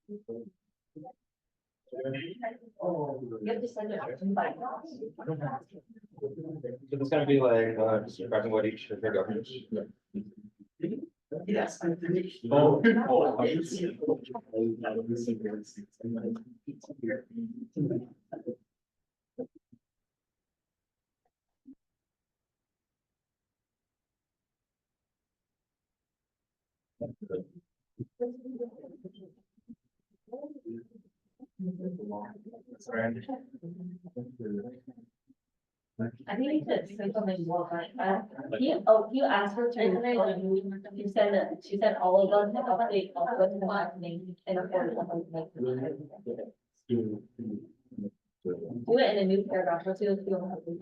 You have to send it by. So it's gonna be like, describing what each of their governors. Yes. Oh. I think you said say something more, but, you asked her to, you said that, she said all of them, update all of them, name and afford. Do it in a new paragraph, or two, if you don't have to.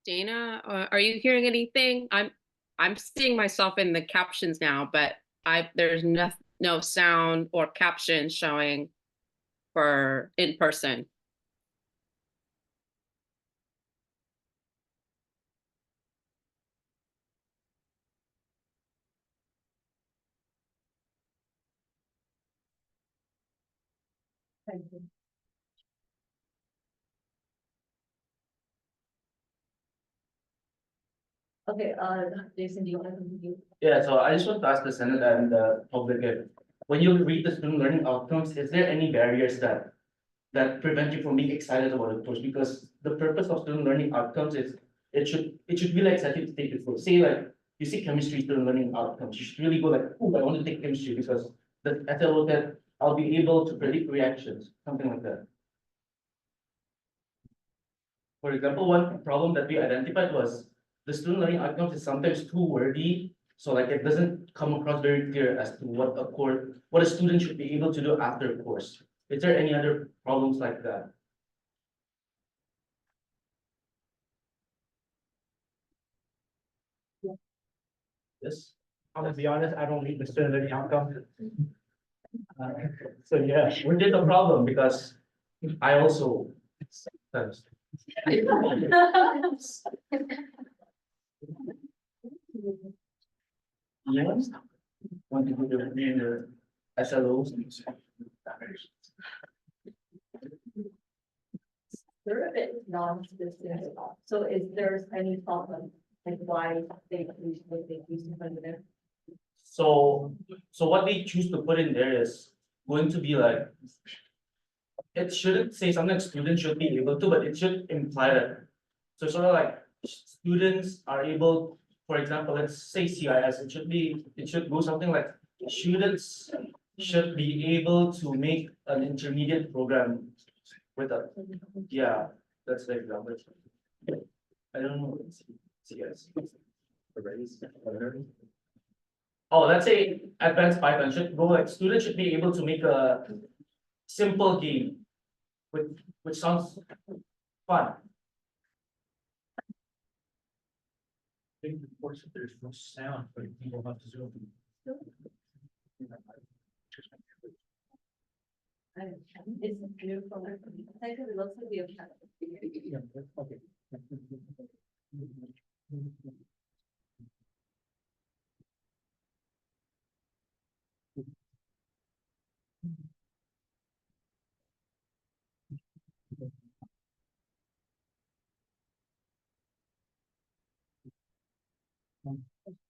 Dana, are you hearing anything? I'm seeing myself in the captions now, but there's no sound or caption showing for in person. Thank you. Okay, Jason, do you want to continue? Yeah, so I just want to ask the Senate and the public, when you read the student learning outcomes, is there any barriers that prevent you from being excited about the course? Because the purpose of student learning outcomes is it should be like exciting to take this course. Say like you see chemistry student learning outcomes, you should really go like, oh, I want to take chemistry because the SLO that I'll be able to predict reactions, something like that. For example, one problem that we identified was the student learning outcomes is sometimes too wordy. So like it doesn't come across very clear as to what a student should be able to do after a course. Is there any other problems like that? Yes. I'm gonna be honest, I don't read the student learning outcome. So yeah, Which is a problem because I also sometimes. Yes. Want to do the SLOs. They're a bit non-specific, so is there any problem, like why they use what they use to put it in? So what they choose to put in there is going to be like. It shouldn't say something like students should be able to, but it should imply that. So sort of like students are able, for example, let's say CIS, it should go something like students should be able to make an intermediate program with a, yeah, that's the example. I don't know. CIS. Oh, let's say advanced Python should go like students should be able to make a simple game, which sounds fun. think of course if there's no sound, but people have to zoom. It's beautiful. I think it looks like we have. Yeah, okay.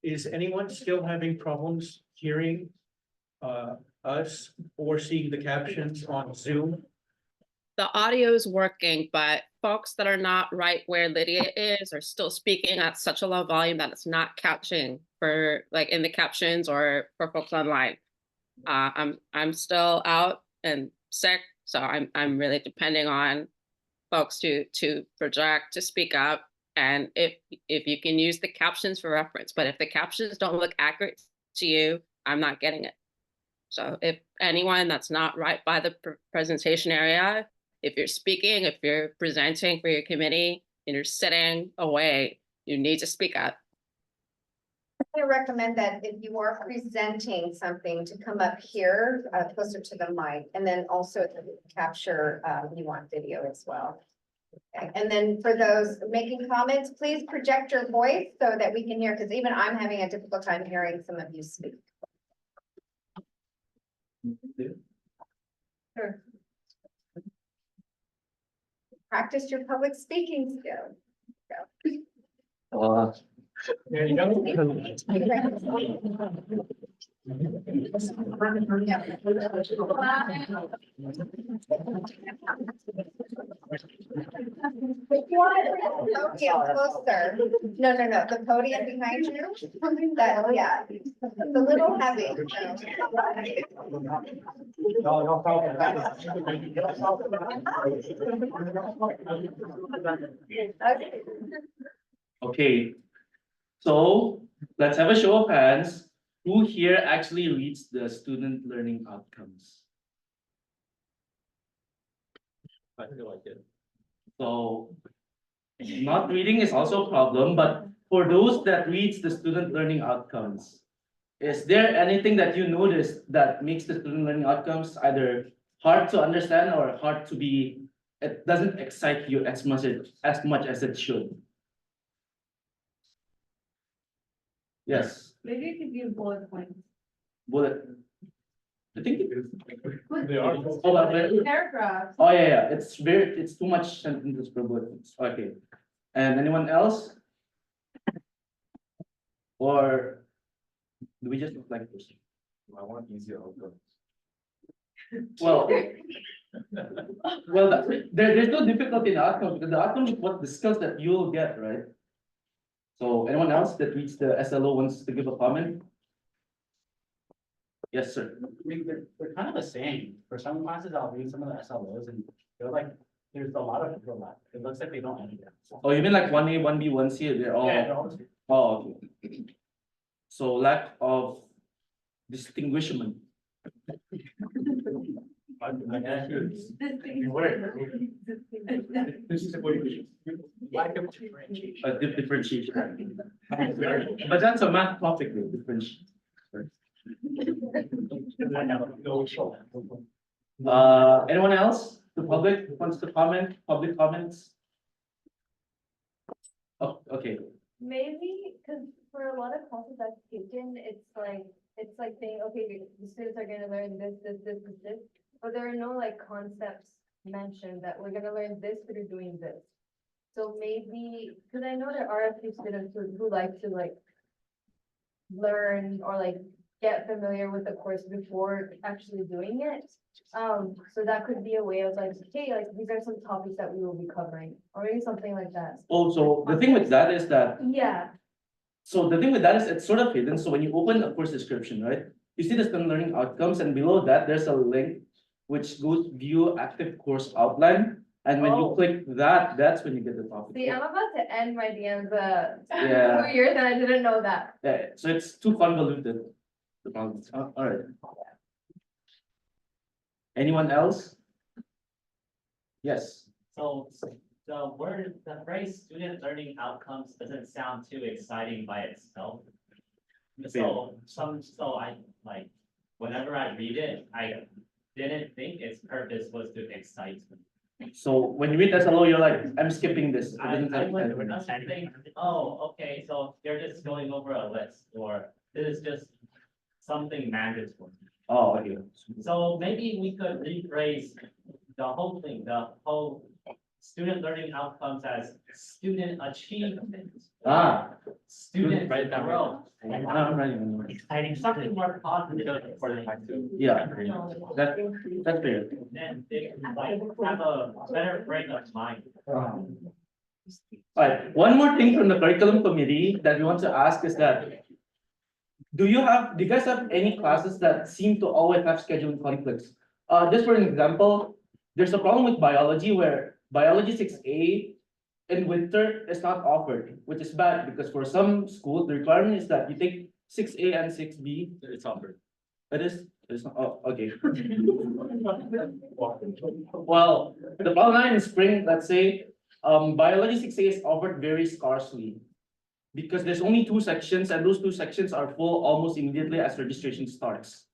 Is anyone still having problems hearing us or seeing the captions on Zoom? The audio is working, but folks that are not right where Lydia is are still speaking at such a low volume that it's not catching for like in the captions or for folks online. I'm still out and sick, so I'm really depending on folks to project, to speak up, and if you can use the captions for reference, but if the captions don't look accurate to you, I'm not getting it. So if anyone that's not right by the presentation area, if you're speaking, if you're presenting for your committee and you're sitting away, you need to speak up. I recommend that if you are presenting something to come up here closer to the mic, and then also capture you want video as well. Okay. And then for those making comments, please project your voice so that we can hear, because even I'm having a difficult time hearing some of you speak. Sure. Practice your public speaking skills. There you go. Okay, closer. No, the podium behind you. That, yeah, it's a little heavy. Okay, so let's have a show of hands. Who here actually reads the student learning outcomes? I feel like it. So Not reading is also a problem, but for those that reads the student learning outcomes, is there anything that you notice that makes the student learning outcomes either hard to understand or hard to be, it doesn't excite you as much as it should? Yes, Maybe you could use bullet points. bullet. I think it is. They are. Oh, Paragraphs. oh, yeah, it's too much sentences per bullet. Okay. And anyone else? Or do we just look like this? I want easier outcomes. Well, there's no difficulty in the outcome because the outcome is what the skills that you'll get, right? So anyone else that reads the SLO wants to give a comment? Yes, sir. I mean, they're kind of the same. For some classes, I'll read some of the SLOs and they're like, there's a lot of overlap. It looks like they don't end it. Oh, you mean like 1A, 1B, 1C, they're all, Yeah, they're all the same. oh, okay. So lack of distinguishment. I guess. This is a way. Lack of differentiation. Differentiation. But that's a math topic, though, differentiation. Anyone else? The public wants to comment, public comments? Oh, okay, Maybe, because for a lot of classes I've taken, it's like saying, okay, the students are gonna learn this, but there are no like concepts mentioned that we're gonna learn this through doing this. So maybe, because I know there are a few students who like to like learn or like get familiar with the course before actually doing it. So that could be a way of like, hey, like these are some topics that we will be covering, or maybe something like that. oh, so the thing with that is that, Yeah, so the thing with that is it's sort of hidden, so when you open a course description, right? You see the student learning outcomes, and below that, there's a link which goes view active course outline, and when you Oh. click that, that's when you get the topic. see, I'm about to end my DMs, Yeah. 2 years and I didn't know that. Yeah, so it's too convoluted. The problem. All right. Anyone else? Yes. So the word, the phrase student learning outcomes doesn't sound too exciting by itself. So I like, whenever I read it, I didn't think its purpose was to excite me. So when you read SLO, you're like, I'm skipping this. It I doesn't have- would think, oh, okay, so they're just going over a list, or this is just something mandatory. Oh, okay. So maybe we could rephrase the whole thing, the whole student learning outcomes as student achievement. Ah. Student Write it down. growth. Exciting. Something more positive for them. Yeah, that's fair. Then they like have a better frame of mind. Alright, one more thing from the curriculum committee that we want to ask is that. Do you guys have any classes that seem to always have scheduling conflicts? Just for an example, there's a problem with biology where biology 6A in winter is not offered, which is bad because for some schools, the requirement is that you take 6A and 6B. It's offered. It is, it's not, oh, okay. Well, the problem line in spring, let's say, biology 6A is offered very scarcely. Because there's only 2 sections and those 2 sections are full almost immediately as registration starts.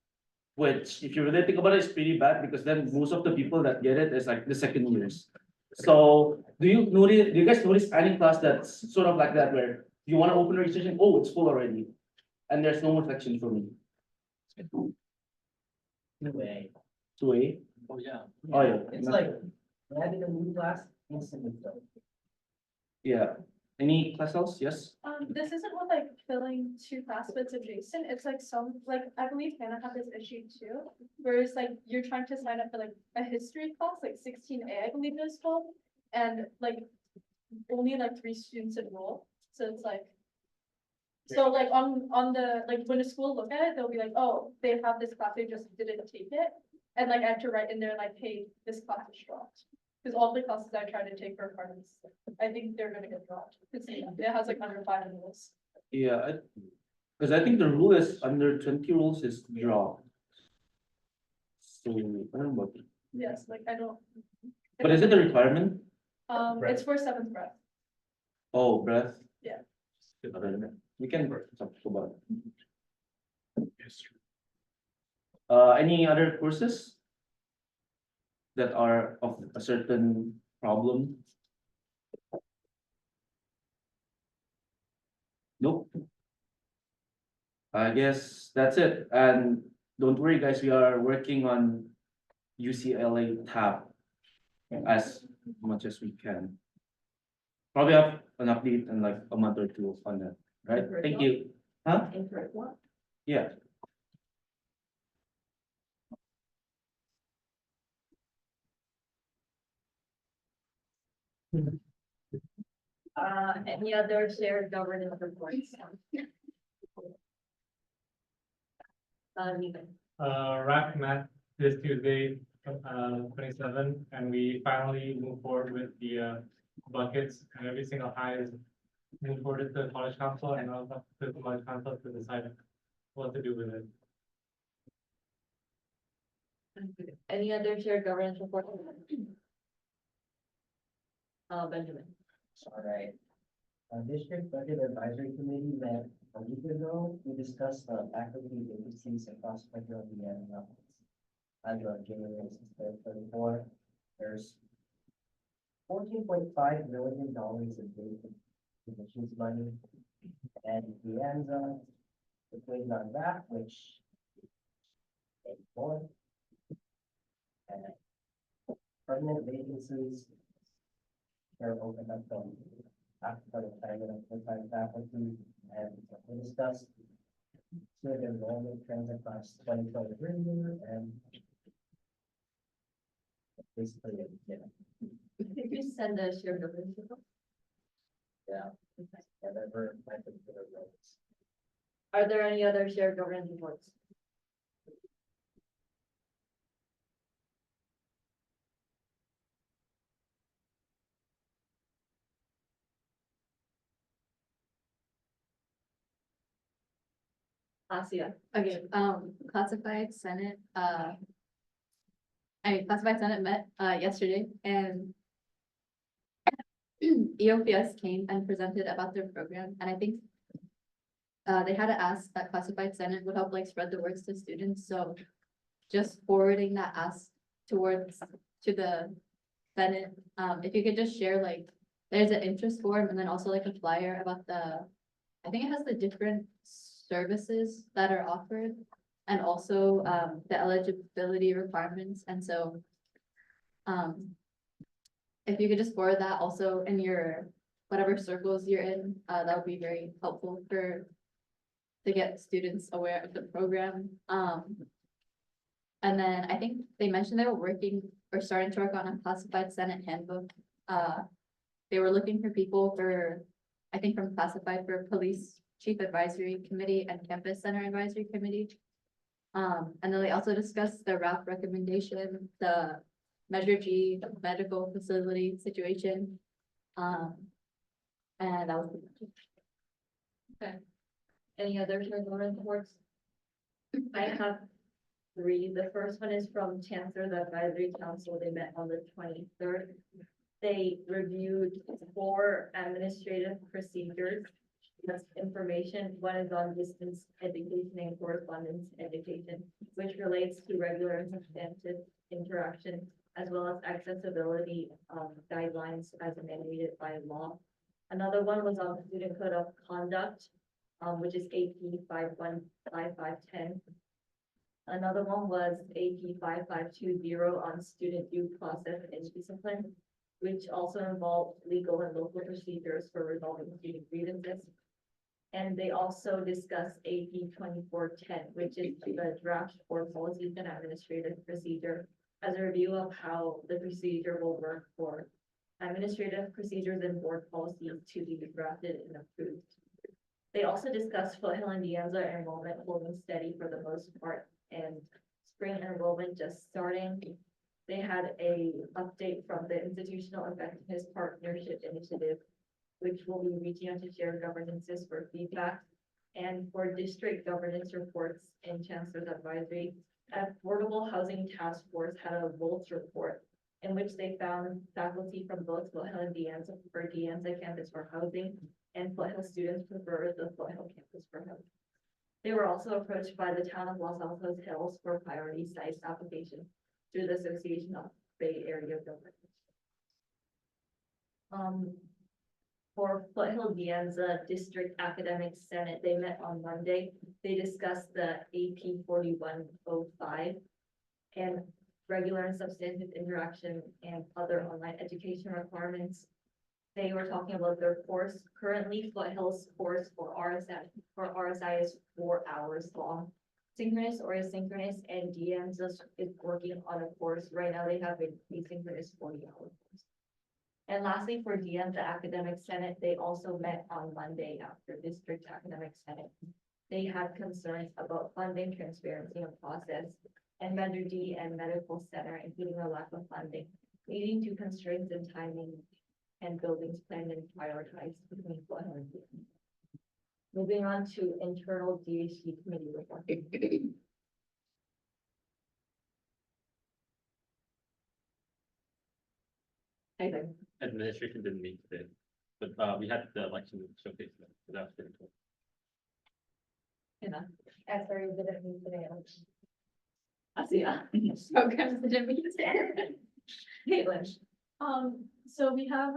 Which, if you really think about it, is pretty bad because then most of the people that get it is like the second years. So do you guys notice any class that's sort of like that where you want to open registration, oh, it's full already. And there's no more section for me. 2A. 2A? Oh, yeah. Oh, yeah. It's like, adding a new class instantly. Yeah. Any class else? Yes? This isn't with like filling 2 fast bits adjacent, it's like some, like, I believe Hannah had this issue too. Whereas like, you're trying to sign up for like a history class, like 16A, I believe it is called. And like, only like 3 students enroll, so it's like. So like on the, like when a school look at it, they'll be like, oh, they have this class, they just didn't take it. And like I have to write in there like, hey, this class is dropped. Because all the classes I tried to take for partners, I think they're gonna get dropped, because it has like under 5 in the list. Yeah, because I think the rule is under 20 rules is draw. So, I don't know about it. Yes, like I don't. But is it a requirement? It's for 7th grade. Oh, breath. Yeah. We can talk about. Any other courses? That are of a certain problem? Nope. I guess that's it, and don't worry, guys, we are working on UCLA tab as much as we can. Probably have an update in like a month or two on that, right? Thank you. Huh? Yeah. Any other shared governance reports? Neither. RAC met this Tuesday, 27, and we finally moved forward with the buckets, and every single high is moved forward to the college council, and now it's up to the college council to decide what to do with it. Any other shared governance report? Benjamin. All right. District Budget Advisory Committee met a week ago. We discussed faculty vacancies across Metro Indiana. As of January 24, there's $14.5 million in vacant positions money. And the Anza, between on that, which more. And permanent vacancies. They're open up from after the time of full-time faculty, and we discussed student enrollment trends across 2023 and basically, yeah. Did you send a shared governance report? Yeah. Whatever I could put it was. Are there any other shared governance reports? Asia. Okay, classified senate, classified senate met, yesterday, and EOPS came and presented about their program, and I think they had to ask that classified senate would help like spread the words to students, so just forwarding that ask to the senate, if you could just share like, there's an interest form and then also like a flyer about I think it has the different services that are offered and also the eligibility requirements, and so if you could just forward that also in your whatever circles you're in, that would be very helpful to get students aware of the program. And then I think they mentioned they were working or starting to work on a classified senate handbook. They were looking for people I think from classified for police chief advisory committee and campus center advisory committee. And then they also discussed the RAP recommendation, the Measure G, the medical facility situation. And that was. Okay. Any other shared governance reports? I have three. The first one is from Chancellor, the Advisory Council. They met on the 23rd. They reviewed 4 administrative procedures. That's information. One is on distance education and correspondence education, which relates to regular and substantive interaction, as well as accessibility guidelines as mandated by law. Another one was on student code of conduct, which is AP 515510. Another one was AP 5520 on student due process and discipline, which also involved legal and local procedures for resolving student grievances. And they also discussed AP 2410, which is the draft for policies and administrative procedure, as a review of how the procedure will work for administrative procedures and board policies to be drafted and approved. They also discussed Foothill and De Anza enrollment holding steady for the most part, and spring enrollment just starting. They had a update from the Institutional Effectiveness Partnership Initiative, which will be reaching out to shared governances for feedback, and for district governance reports and Chancellor's advisory. Affordable Housing Task Force had a VOLTS report, in which they found faculty from both Foothill and De Anza prefer De Anza campus for housing, and Foothill students prefer the Foothill campus for housing. They were also approached by the town of Los Altos Hills for priority size application through the Association of Bay Area Government. For Foothill De Anza District Academic Senate, they met on Monday. They discussed the AP 4105 and regular and substantive interaction and other online education requirements. They were talking about their course. Currently, Foothill's course for RSI is 4 hours long, synchronous or asynchronous, and De Anza is working on a course. Right now, they have an asynchronous 40-hour course. And lastly, for De Anza Academic Senate, they also met on Monday after District Academic Senate. They had concerns about funding, transparency, and process, and Med D and Medical Center, including a lack of funding, leading to constraints in timing and buildings planned and prioritized between Foothill and De Anza. Moving on to internal DASG committee report. Anything? Administration didn't meet today, but we had the election showcase, so that's pretty cool. Enough. Sorry, we didn't meet today. I see, programs didn't meet today. Caitlin. So we have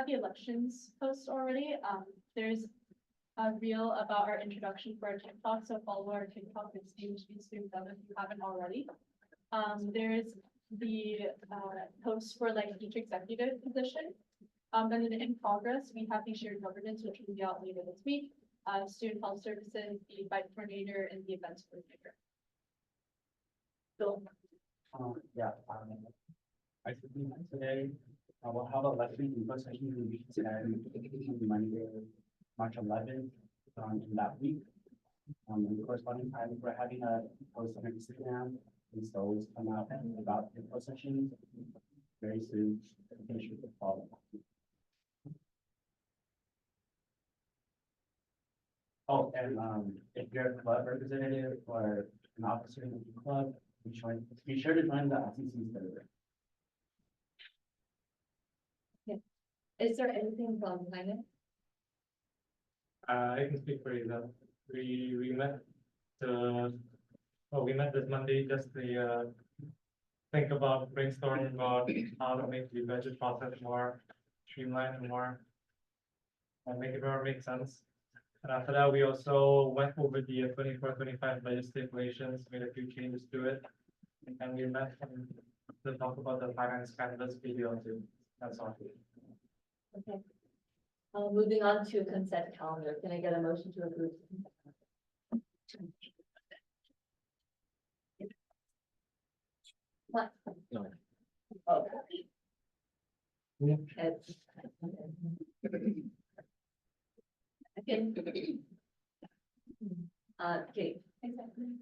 the elections post already. There's a reel about our introduction for our TikTok, so follow our TikTok. It's DHB Student if you haven't already. There's the post for like each executive position. And then in progress, we have the shared governance, which will be out later this week. Student health services, the bike coordinator, and the events coordinator. So Yeah. I should be today, we'll have a election in first session in week 10, Monday, March 11th, in that week. In the corresponding time, we're having a post on Instagram, and so it's come out about the post session very soon. Finish with the follow. Oh, and if you're a club representative or an officer in the club, be sure to join the ICC server. Is there anything from finance? I can speak for you though. We met we met this Monday just to think about brainstorming about how to make the budget process more streamlined and more and make it more make sense. And after that, we also went over the 24-25 budget stipulations, made a few changes to it. And we met to talk about the finance canvas video too. That's all. Okay. Moving on to consent calendar. Can I get a motion to approve? What? No. Oh. Yeah. It's- Okay. Kate.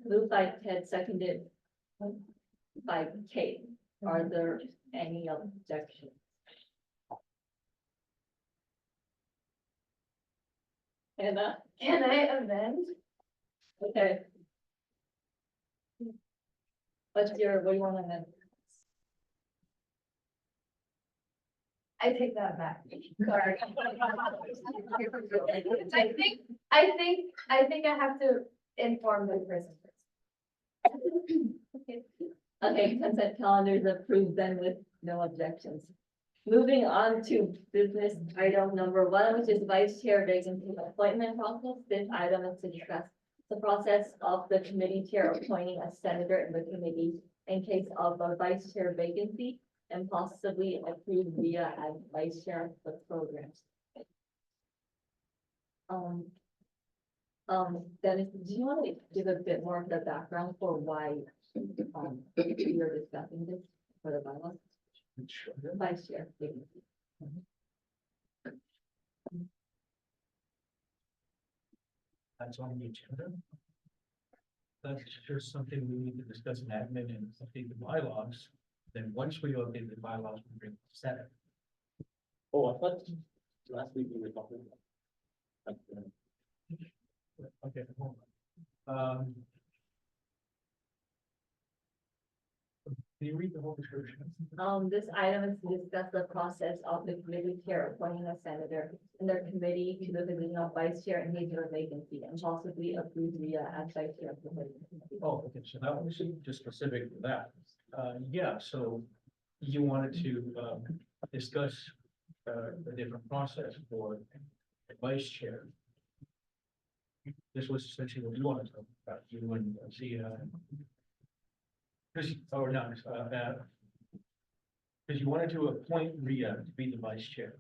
Moved by Ted, seconded by Kate. Are there any objections? Anna, can I amend? Okay. What do you want to amend? I take that back. Sorry. I think I have to inform the person first. Okay, consent calendar is approved then with no objections. Moving on to business item number 1, which is vice chair vacancy appointment process. This item is to discuss the process of the committee chair appointing a senator in the committee in case of a vice chair vacancy and possibly approve via as vice chair of the programs. Dennis, do you want to give a bit more of the background for why we are discussing this for the bylaws? Sure. Vice chair vacancy. That's on the agenda. That's just something we need to discuss in admin and update the bylaws. Then once we update the bylaws, we bring it to Senate. Oh, I thought last week we were talking about. Okay. Hold on. Can you read the whole description? This item is to discuss the process of the committee chair appointing a senator in their committee to the position of vice chair in case of a vacancy and possibly approve the as vice chair of the committee. Oh, okay, so that was just specific to that. Yeah, so you wanted to, discuss, a different process for the vice chair. This was essentially what you wanted to talk about, you and see, because, or not, because you wanted to appoint Rhea to be the vice chair.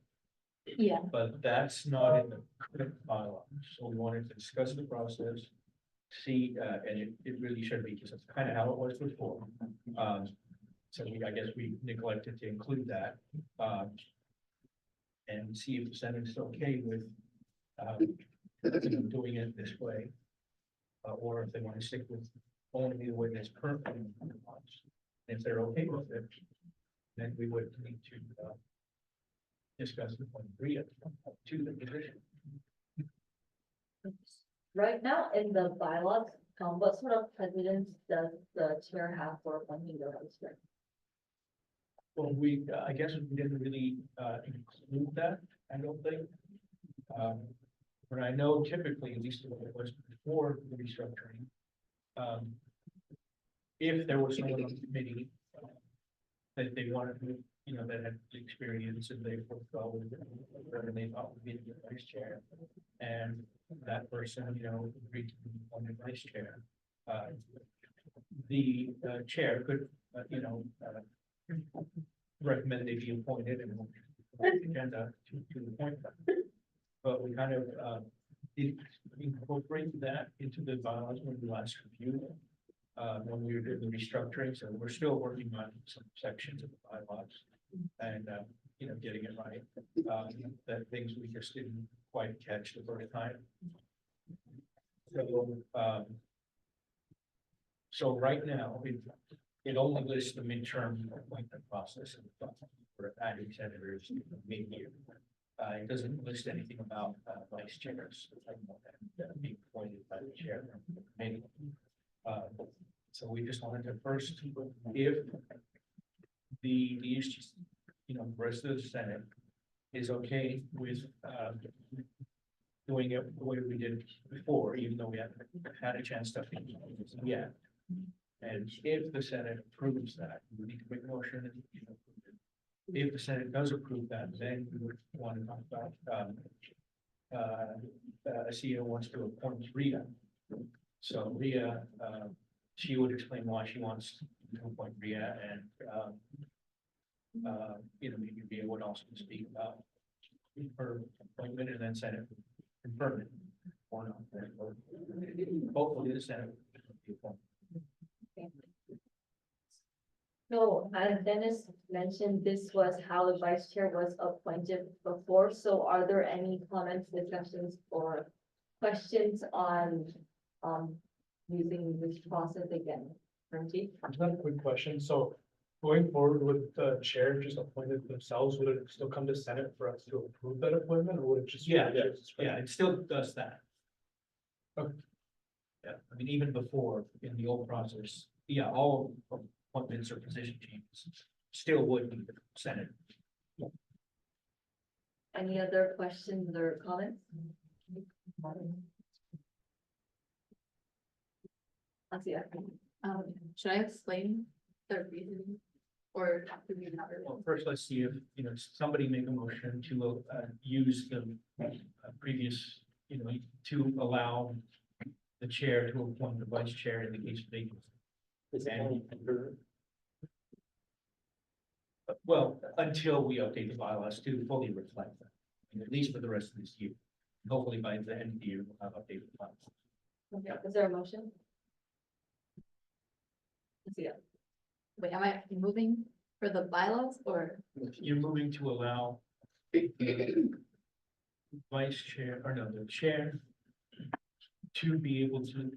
Yeah. But that's not in the current bylaw, so we wanted to discuss the process. See, and it really should be, because that's kind of how it was before. So I guess we neglected to include that. And see if the Senate is okay with, doing it this way. Or if they want to stick with only the way that's currently. If they're okay with it, then we would need to, discuss the point Rhea to the position. Right now in the bylaws, what sort of precedence does the chair have for appointing the vice chair? Well, we, I guess we didn't really, include that, I don't think. But I know typically, at least what it was before the restructuring, if there was someone on the committee that they wanted to, that had experience and they felt whatever they thought would be the vice chair, and that person, agreed to be appointed vice chair, the chair could, recommend they be appointed and agenda to appoint them. But we kind of did incorporate that into the bylaws when we last reviewed when we were doing the restructuring. So we're still working on some sections of the bylaws and getting it right. That things we just didn't quite catch the first time. So right now, it only lists the midterm appointment process for adding senators mid-year. It doesn't list anything about vice chairs being appointed by the chair of the committee. So we just wanted to first, if the rest of the Senate is okay with doing it the way we did before, even though we haven't had a chance to yet. And if the Senate approves that, we need to make a motion. And, if the Senate does approve that, then we would want to talk about, a CEO wants to appoint Rhea. So Rhea, she would explain why she wants to appoint Rhea, and, maybe Rhea would also speak about her appointment, and then Senate would confirm it. Or not, or hopefully the Senate would be appointed. So as Dennis mentioned, this was how the vice chair was appointed before. So are there any comments, discussions, or questions on using this process again? Ranjit? I've got a quick question. So going forward with the chair just appointed themselves, would it still come to Senate for us to approve that appointment, or would it just? Yeah, it still does that. Okay. Yeah, I mean, even before in the old process, all appointments or position changes still would be the Senate. Any other questions or comments? Asia. Should I explain the reason? Or do we not? Well, first, let's see if, somebody make a motion to use the previous, to allow the chair to appoint the vice chair in the case of vacancy. Well, until we update the bylaws to fully reflect that, at least for the rest of this year. Hopefully by the end of the year, we'll have updated bylaws. Okay, is there a motion? Asia. Wait, am I moving for the bylaws or? You're moving to allow vice chair, or no, the chair to be able to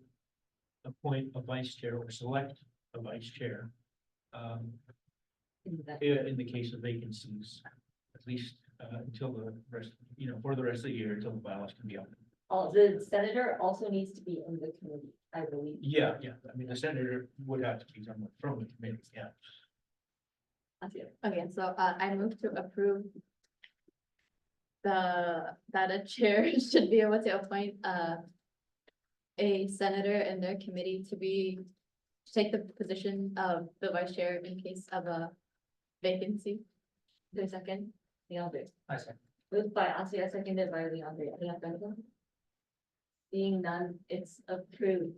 appoint a vice chair or select a vice chair in the case of vacancies, at least until the rest, for the rest of the year, until the bylaws can be up. Oh, the senator also needs to be in the committee, I believe. Yeah, I mean, the senator would have to be someone from the committee, yeah. Okay, so I move to approve that a chair should be able to appoint a senator in their committee to take the position of the vice chair in case of a vacancy. The second, Leandre. I second. Moved by Asia, seconded by Leandre. Any other? Seeing none, it's approved.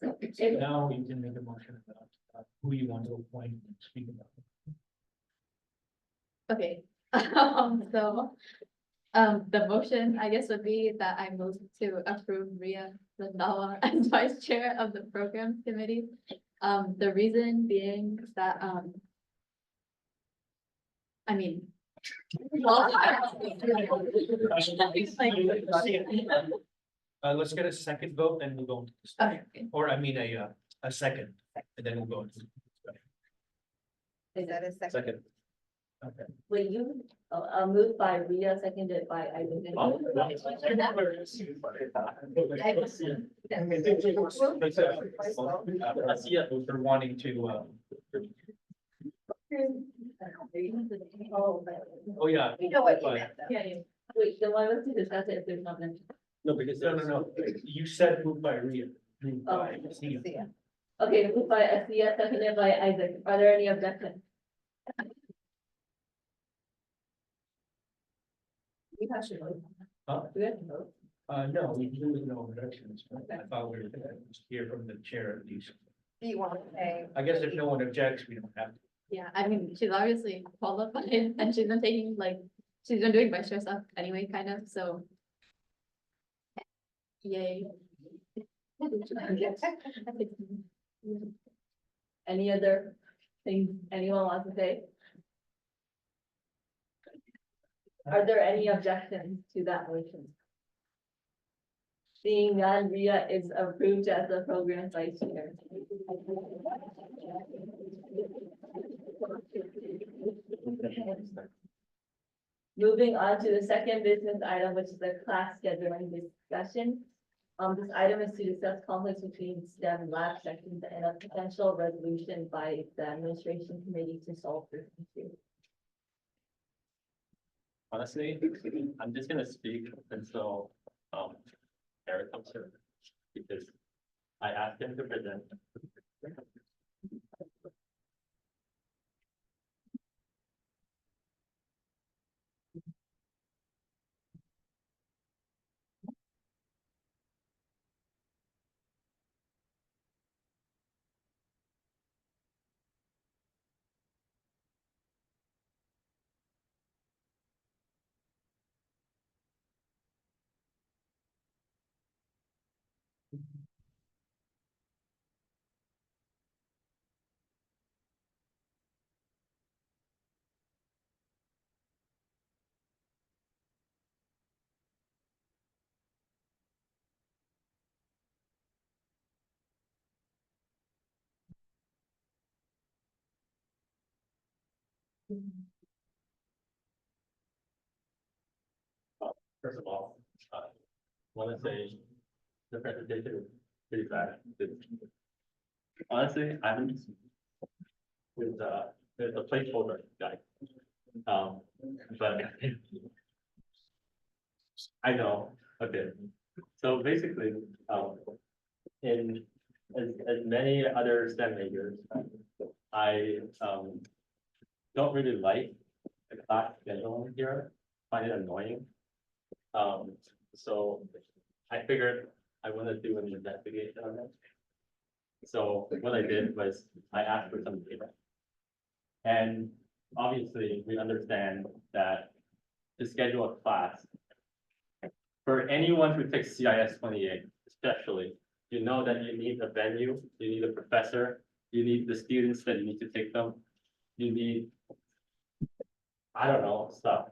So, Now you can make a motion about who you want to appoint and speak about. okay, so, the motion, I guess, would be that I move to approve Ria Randawa as vice chair of the program committee. The reason being that, I mean. well, Let's get a second vote and we'll go into discussion. Okay. Or I mean, a second, and then we'll go into discussion. Is that a second? Second. Okay. Will you, moved by Ria, seconded by Isaac. For wanting to, oh, yeah. You know what you meant, though. Yeah, wait, then why was to discuss it if there's not mention? No, because, no, you said moved by Rhea. Moved by Sia. See ya. Okay, moved by Asia, seconded by Isaac. Are there any objections? We have to vote. Huh? We have to vote. No, we do no objections. I thought we were gonna hear from the chair at least. Do you want to say? I guess if no one objects, we don't have to. Yeah, I mean, she's obviously qualified and she's been taking she's been doing vice chair stuff anyway, kind of, so. Yay. Any other things anyone wants to say? Are there any objections to that motion? Seeing none, Ria is approved as the program vice chair. Moving on to the second business item, which is the class scheduling discussion. This item is to discuss conflicts between STEM lab sections and a potential resolution by the administration committee to solve this issue. Honestly, I'm just gonna speak until, Eric comes here, because I asked him to present. First of all, want to say the presentation is pretty bad. Honestly, I'm with the placeholder guy. But I know a bit. So basically, in as many other STEM majors, I don't really like the class scheduling here. Find it annoying. So I figured I want to do an investigation on it. So what I did was I asked for some data. And obviously we understand that to schedule a class for anyone who takes CIS 28, especially, you know that you need a venue, you need a professor, you need the students that you need to take them, you need, I don't know, stuff.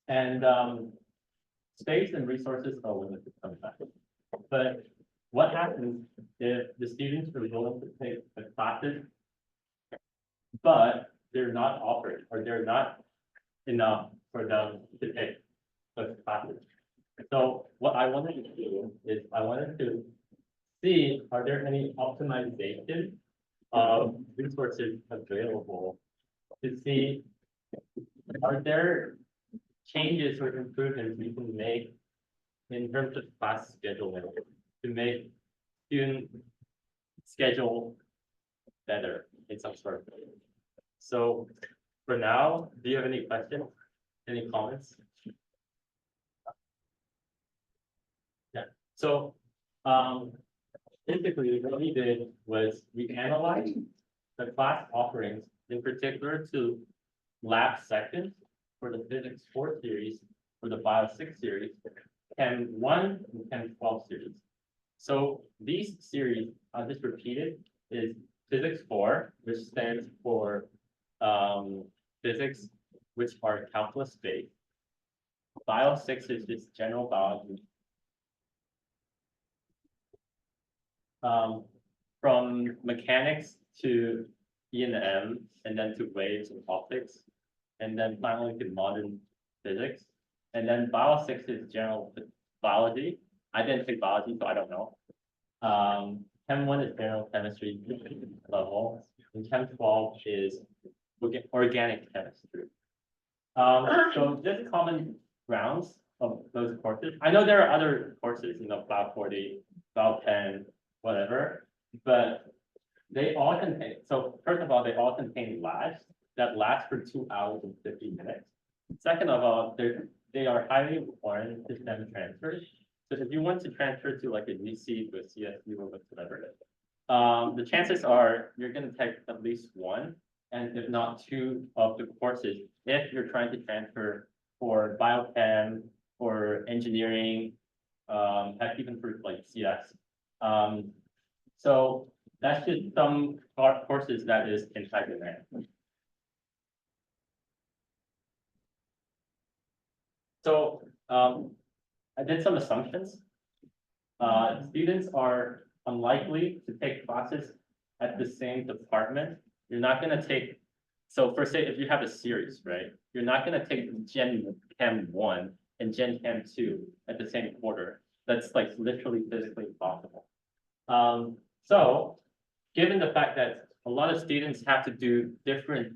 And space and resources are limited sometimes. But what happens if the students are willing to take the classes, but they're not offered or they're not enough for them to take those classes? So what I wanted to do is I wanted to see, are there any optimization of resources available to see, are there changes or improvements we can make in terms of class scheduling to make student schedule better in some sort of way. So for now, do you have any questions? Any comments? Yeah, so basically what we did was we analyzed the class offerings in particular to lab sections for the physics 4 series, for the bio 6 series, Chem 1 and Chem 12 series. So these series, I'll just repeat it, is physics 4, which stands for physics which are calculus based. Bio 6 is just general biology. From mechanics to E&M, and then to waves and optics, and then finally to modern physics. And then bio 6 is general biology. I didn't take biology, so I don't know. Chem 1 is general chemistry level, and Chem 12 is organic chemistry. So just common grounds of those courses. I know there are other courses, Bio 40, Bio 10, whatever, but they all contain, so first of all, they all contain labs that last for 2 hours and 50 minutes. Second of all, they are highly important to STEM transfers. So if you want to transfer to like a UC with CSU or whatever, the chances are you're going to take at least one, and if not 2 of the courses, if you're trying to transfer for biochem or engineering, heck, even for like CS. So that's just some courses that is in high demand. So I did some assumptions. Students are unlikely to take classes at the same department. You're not going to take, so for say if you have a series, right? You're not going to take Gen Chem 1 and Gen Chem 2 at the same quarter. That's like literally physically impossible. So given the fact that a lot of students have to do different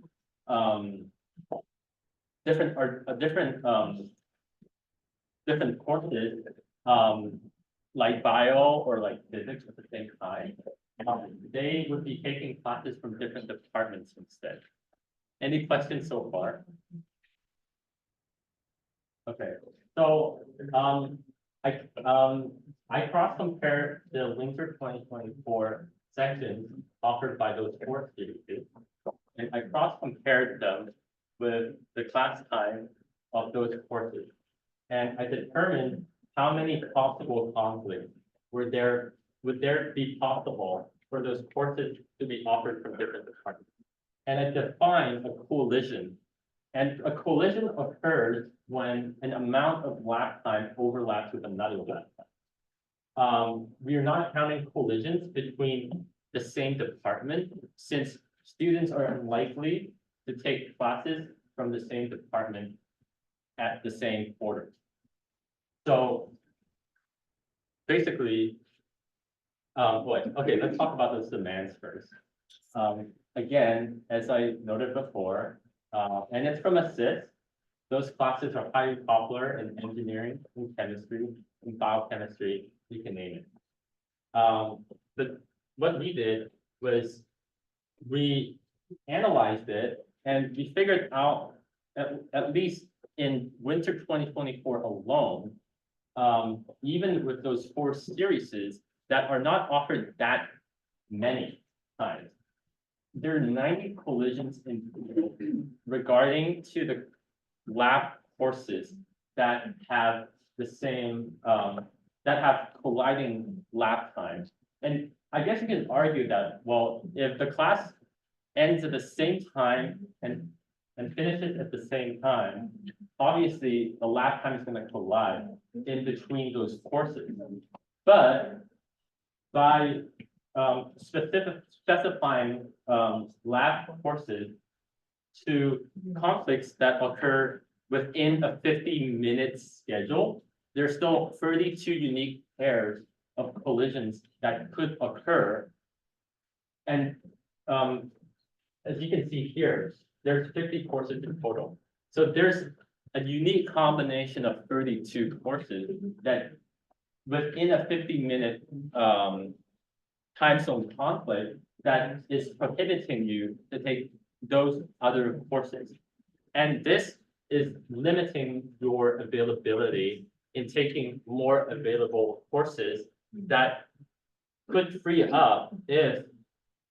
courses, like bio or like physics at the same time, they would be taking classes from different departments instead. Any questions so far? Okay, so I cross-compared the winter 2024 sections offered by those 4 series, and I cross-compared them with the class time of those courses. And I determined how many possible conflicts would there be possible for those courses to be offered from different departments. And I defined a collision. And a collision occurs when an amount of lab time overlaps with another lab time. We are not counting collisions between the same department, since students are unlikely to take classes from the same department at the same quarter. So basically, okay, let's talk about those demands first. Again, as I noted before, and it's from ASSIST, those classes are highly popular in engineering, in chemistry, in biochemistry, you can name it. But what we did was we analyzed it and we figured out, at least in winter 2024 alone, even with those 4 series that are not offered that many times, there are 90 collisions in regarding to the lab courses that have the same, that have colliding lab times. And I guess you can argue that, well, if the class ends at the same time and finishes at the same time, obviously the lab time is going to collide in between those courses. But by specifying lab courses to conflicts that occur within a 50-minute schedule, there's still 32 unique pairs of collisions that could occur. And as you can see here, there's 50 courses in total. So there's a unique combination of 32 courses that within a 50-minute time zone conflict that is prohibiting you to take those other courses. And this is limiting your availability in taking more available courses that could free up if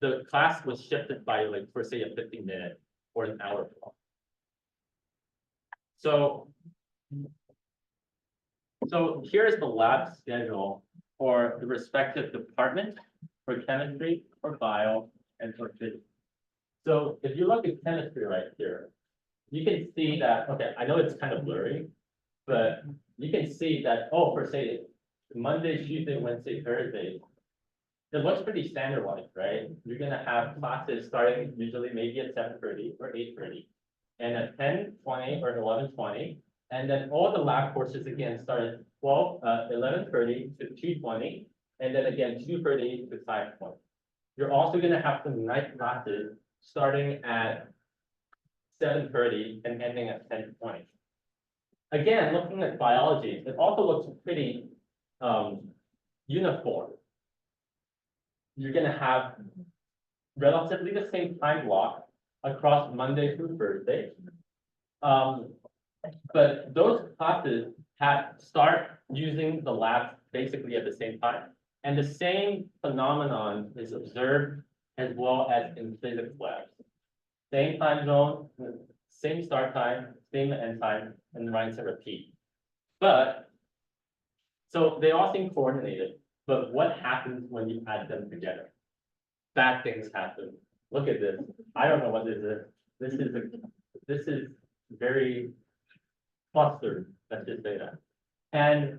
the class was shifted by like, for say, a 50-minute or an hour block. So here's the lab schedule for the respective department for chemistry, for bio, and for physics. So if you look at chemistry right here, you can see that, okay, I know it's kind of blurry, but you can see that, oh, for say, Monday, Tuesday, Wednesday, Thursday, it looks pretty standardized, right? You're gonna have classes starting usually maybe at 7:30 or 8:30, and at 10:20 or 11:20, and then all the lab courses again start at 11:30 to 2:20, and then again 2:30 to 5:20. You're also gonna have some night classes starting at 7:30 and ending at 10:20. Again, looking at biology, it also looks pretty uniform. You're gonna have relatively the same time block across Monday through Thursday. But those classes start using the lab basically at the same time. And the same phenomenon is observed as well as in physics labs. Same time zone, same start time, same end time, and rinse and repeat. But, so they all seem coordinated, but what happens when you add them together? Bad things happen. Look at this. I don't know what this is. This is very clustered, let's just say that. And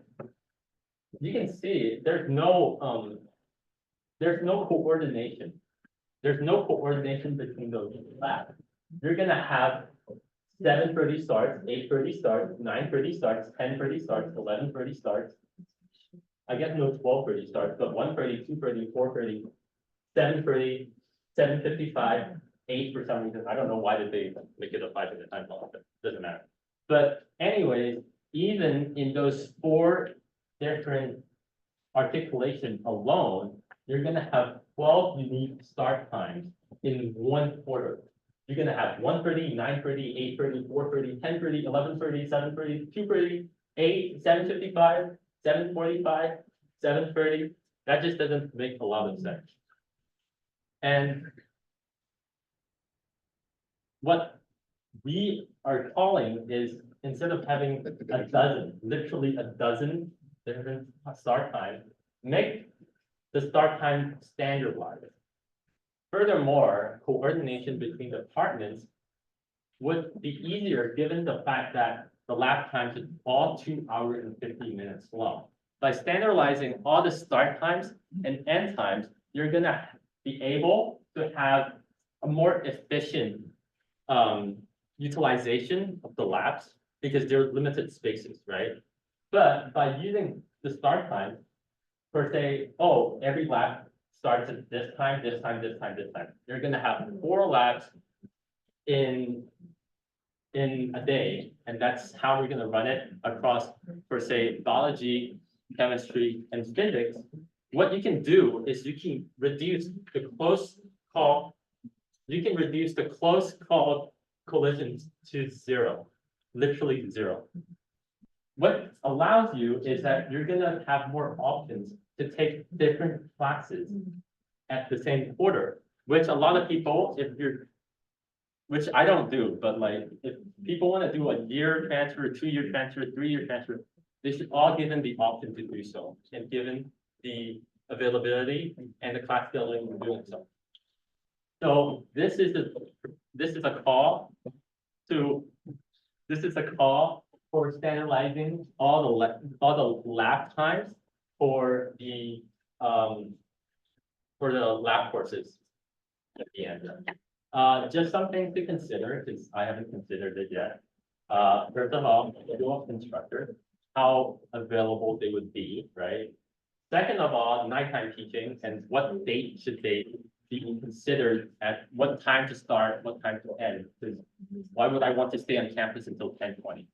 you can see there's no coordination. There's no coordination between those labs. You're gonna have 7:30 starts, 8:30 starts, 9:30 starts, 10:30 starts, 11:30 starts. I guess no 12:30 starts, but 1:30, 2:30, 4:30, 7:30, 7:55, 8 for some reason. I don't know why did they make it a 5-minute time block, but doesn't matter. But anyways, even in those 4 different articulations alone, you're gonna have 12 unique start times in one quarter. You're gonna have 1:30, 9:30, 8:30, 4:30, 10:30, 11:30, 7:30, 2:30, 8, 7:55, 7:45, 7:30. That just doesn't make a lot of sense. And what we are calling is, instead of having a dozen, literally a dozen different start times, make the start time standardized. Furthermore, coordination between departments would be easier given the fact that the lab times is all 2 hours and 50 minutes long. By standardizing all the start times and end times, you're gonna be able to have a more efficient utilization of the labs because they're limited spaces, right? But by using the start time, for say, oh, every lab starts at this time, this time, this time, this time. You're gonna have 4 labs in a day, and that's how we're gonna run it across, for say, biology, chemistry, and physics. What you can do is you can reduce the close call collisions to 0, literally 0. What allows you is that you're gonna have more options to take different classes at the same quarter, which a lot of people, which I don't do, but like, if people wanna do a year transfer, 2-year transfer, 3-year transfer, they should all given the option to do so, and given the availability and the class scheduling in doing so. So this is a call for standardizing all the lab times for the lab courses at the end. Just something to consider, because I haven't considered it yet. First of all, dual instructor, how available they would be, right? Second of all, nighttime teaching and what date should they being considered at what time to start, what time to end. Because why would I want to stay on campus until 10:20?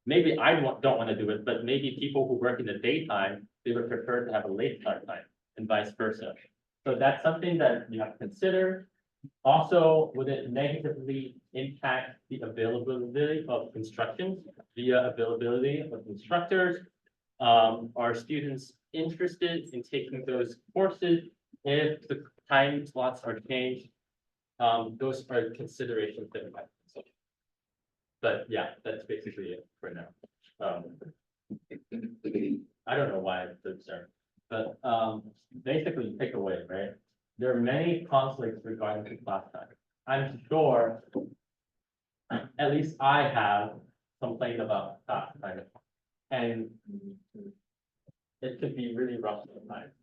Maybe don't want to do it, but maybe people who work in the daytime, they would prefer to have a late start time and vice versa. So that's something that you have to consider. Also, would it negatively impact the availability of instructions via availability of instructors? Are students interested in taking those courses if the time slots are changed? Those are considerations that we have to consider. But yeah, that's basically it for now. I don't know why it's concerned, but basically takeaway, right? There are many conflicts regarding the class time. I'm sure, at least I have complained about class time, and it could be really rough sometimes.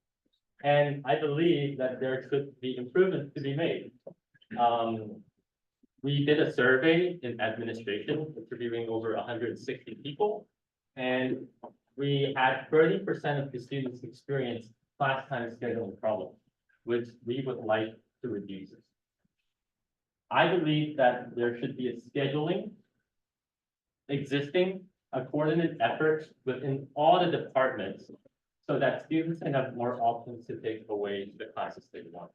And I believe that there could be improvements to be made. We did a survey in administration, interviewing over 160 people, and we had 30% of the students experience class time scheduling problems, which we would like to reduce. I believe that there should be a scheduling existing, a coordinated effort within all the departments so that students can have more options to take away the classes they want.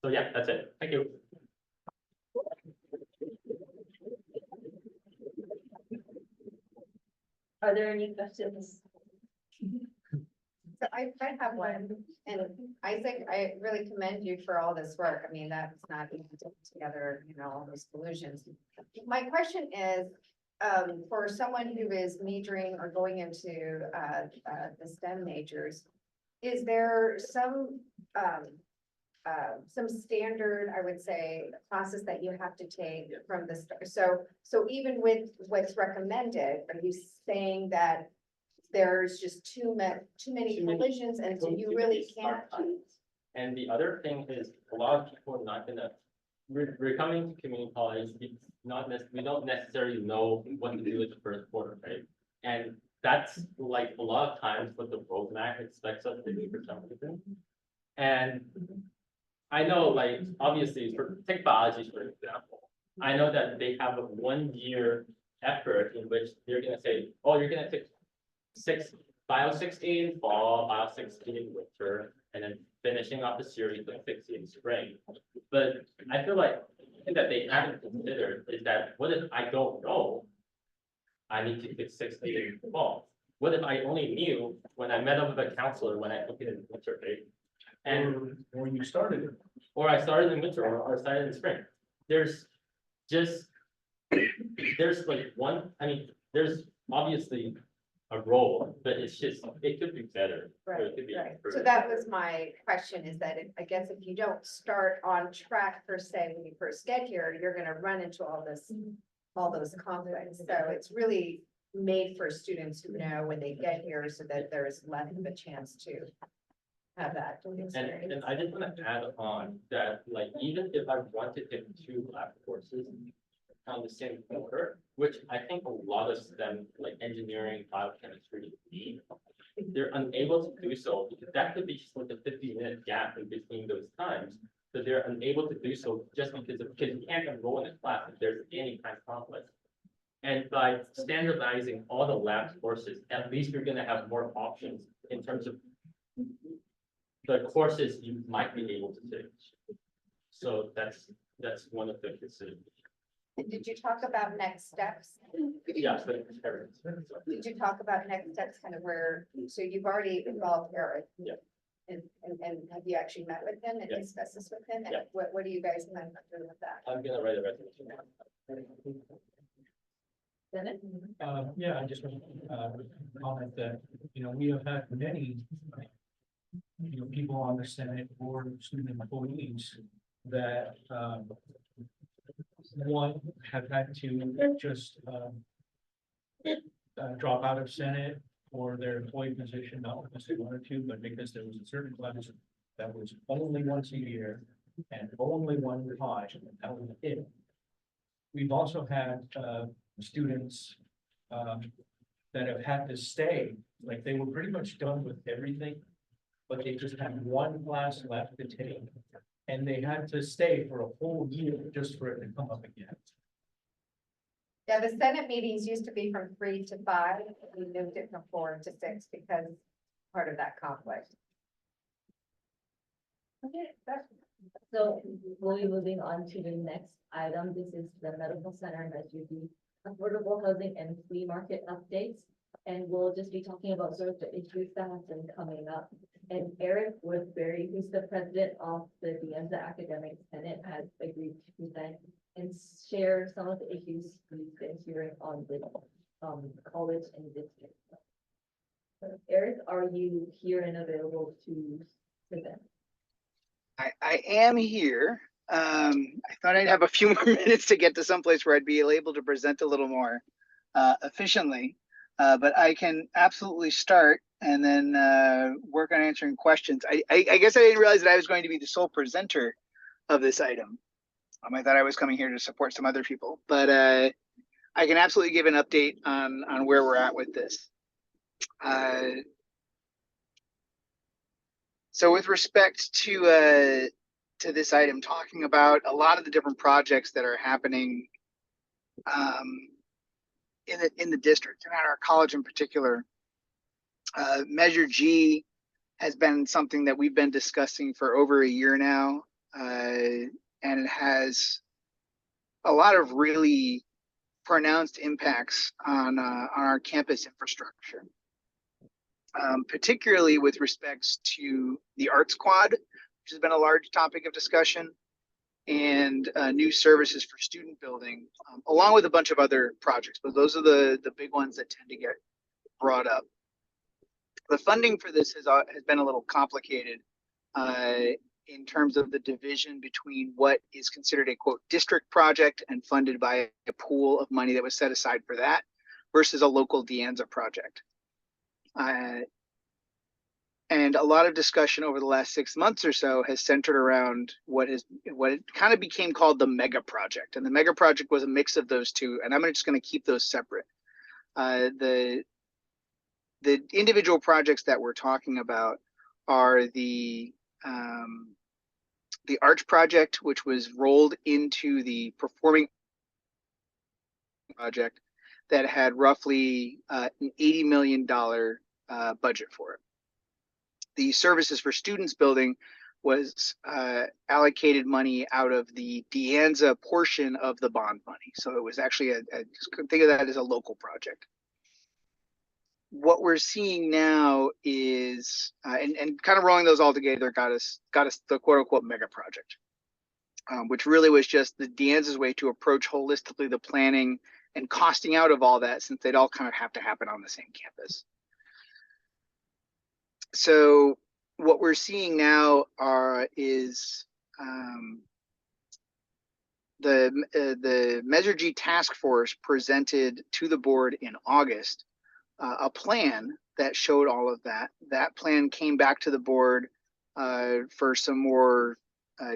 So yeah, that's it. Thank you. Are there any questions? So I have one, and Isaac, I really commend you for all this work. I mean, that's not easy to put together, you know, all those solutions. My question is, for someone who is majoring or going into the STEM majors, is there some standard, I would say, classes that you have to take from the start? So even with what's recommended, are you saying that there's just too many collisions and so you really can't? And the other thing is, a lot of people are not gonna, we're coming to community college, it's not we don't necessarily know what to do with the first quarter, right? And that's like a lot of times what the roadmap expects us to do for some reason. And I know, like, obviously, take biology, for example. I know that they have a 1 year effort in which they're gonna say, oh, you're gonna take bio 16 fall, bio 16 winter, and then finishing off the series with 16 spring. But I feel like the thing that they haven't considered is that what if I don't know I need to take 16 in fall? What if I only knew when I met up with a counselor when I took it in winter, right? And When you started it. or I started in winter or I started in spring. There's like one, I mean, there's obviously a role, but it's just, it could be better. or Right, it could be right. So improved. that was my question, is that I guess if you don't start on track per se, when you first get here, you're gonna run into all those conflicts. So it's really made for students who know when they get here so that there's less of a chance to have that experience. And I just want to add on that, like, even if I want to take 2 lab courses on the same quarter, which I think a lot of STEM, like engineering, biochemistry, need, they're unable to do so because that could be just like a 50-minute gap in between those times. So they're unable to do so just because you can't enroll in a class if there's any kind of conflict. And by standardizing all the lab courses, at least you're gonna have more options in terms of the courses you might be able to take. So that's one of the considerations. Did you talk about next steps? Yeah, but Did you talk about next steps, kind of where, so you've already involved Eric? Yeah. And have you actually met with him and Yeah. discussed this with him? And Yeah. what do you guys plan on doing with that? I'm gonna write a resolution now. Dennis? Yeah, I just want to comment that, you know, we have had many, you know, people on the Senate board, student employees that, one, have had to just, drop out of Senate or their employee position, not because they wanted to, but because there was a certain class that was only once a year and only one time, and that was it. We've also had, students, that have had to stay, like they were pretty much done with everything but they just had one class left to take. And they had to stay for a whole year just for it to come up again. Yeah, the Senate meetings used to be from 3 to 5. We moved it from 4 to 6 because part of that conflict. Okay, so we'll be moving on to the next item. This is the medical center and SUV affordable housing and flea market updates. And we'll just be talking about sort of the issues that have been coming up. And Eric Woodbury, who's the president of the DASG Academic Senate, has agreed to present and share some of the issues we've been hearing on the college and district. So Eric, are you here and available to present? I am here. I thought I'd have a few more minutes to get to someplace where I'd be able to present a little more efficiently. But I can absolutely start and then work on answering questions. I guess I didn't realize that I was going to be the sole presenter of this item. I thought I was coming here to support some other people, but I can absolutely give an update on where we're at with this. So with respect to this item, talking about a lot of the different projects that are happening in the district and at our college in particular, Measure G has been something that we've been discussing for over a year now, and it has a lot of really pronounced impacts on our campus infrastructure. Particularly with respects to the Arts Quad, which has been a large topic of discussion, and new services for student building, along with a bunch of other projects. But those are the big ones that tend to get brought up. The funding for this has been a little complicated in terms of the division between what is considered a quote district project and funded by a pool of money that was set aside for that versus a local DANZA project. And a lot of discussion over the last 6 months or so has centered around what kind of became called the mega project. And the mega project was a mix of those two, and I'm just going to keep those separate. The individual projects that we're talking about are the Arch project, which was rolled into the performing project that had roughly an $80 million budget for it. The services for students building was allocated money out of the DANZA portion of the bond money. So it was actually think of that as a local project. What we're seeing now is, and kind of rolling those all together got us the quote unquote mega project, which really was just the DANZA's way to approach holistically the planning and costing out of all that, since they'd all kind of have to happen on the same campus. So what we're seeing now is the Measure G task force presented to the board in August a plan that showed all of that. That plan came back to the board for some more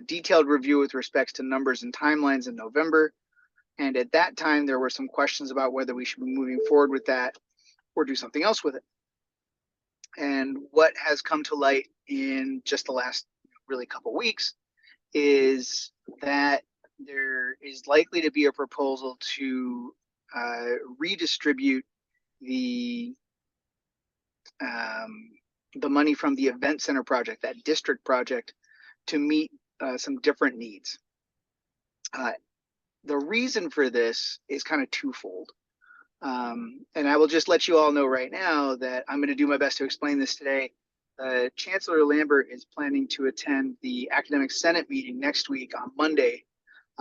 detailed review with respects to numbers and timelines in November. And at that time, there were some questions about whether we should be moving forward with that or do something else with it. And what has come to light in just the last really couple weeks is that there is likely to be a proposal to redistribute the money from the event center project, that district project, to meet some different needs. The reason for this is kind of twofold. And I will just let you all know right now that I'm going to do my best to explain this today. Chancellor Lambert is planning to attend the Academic Senate meeting next week on Monday.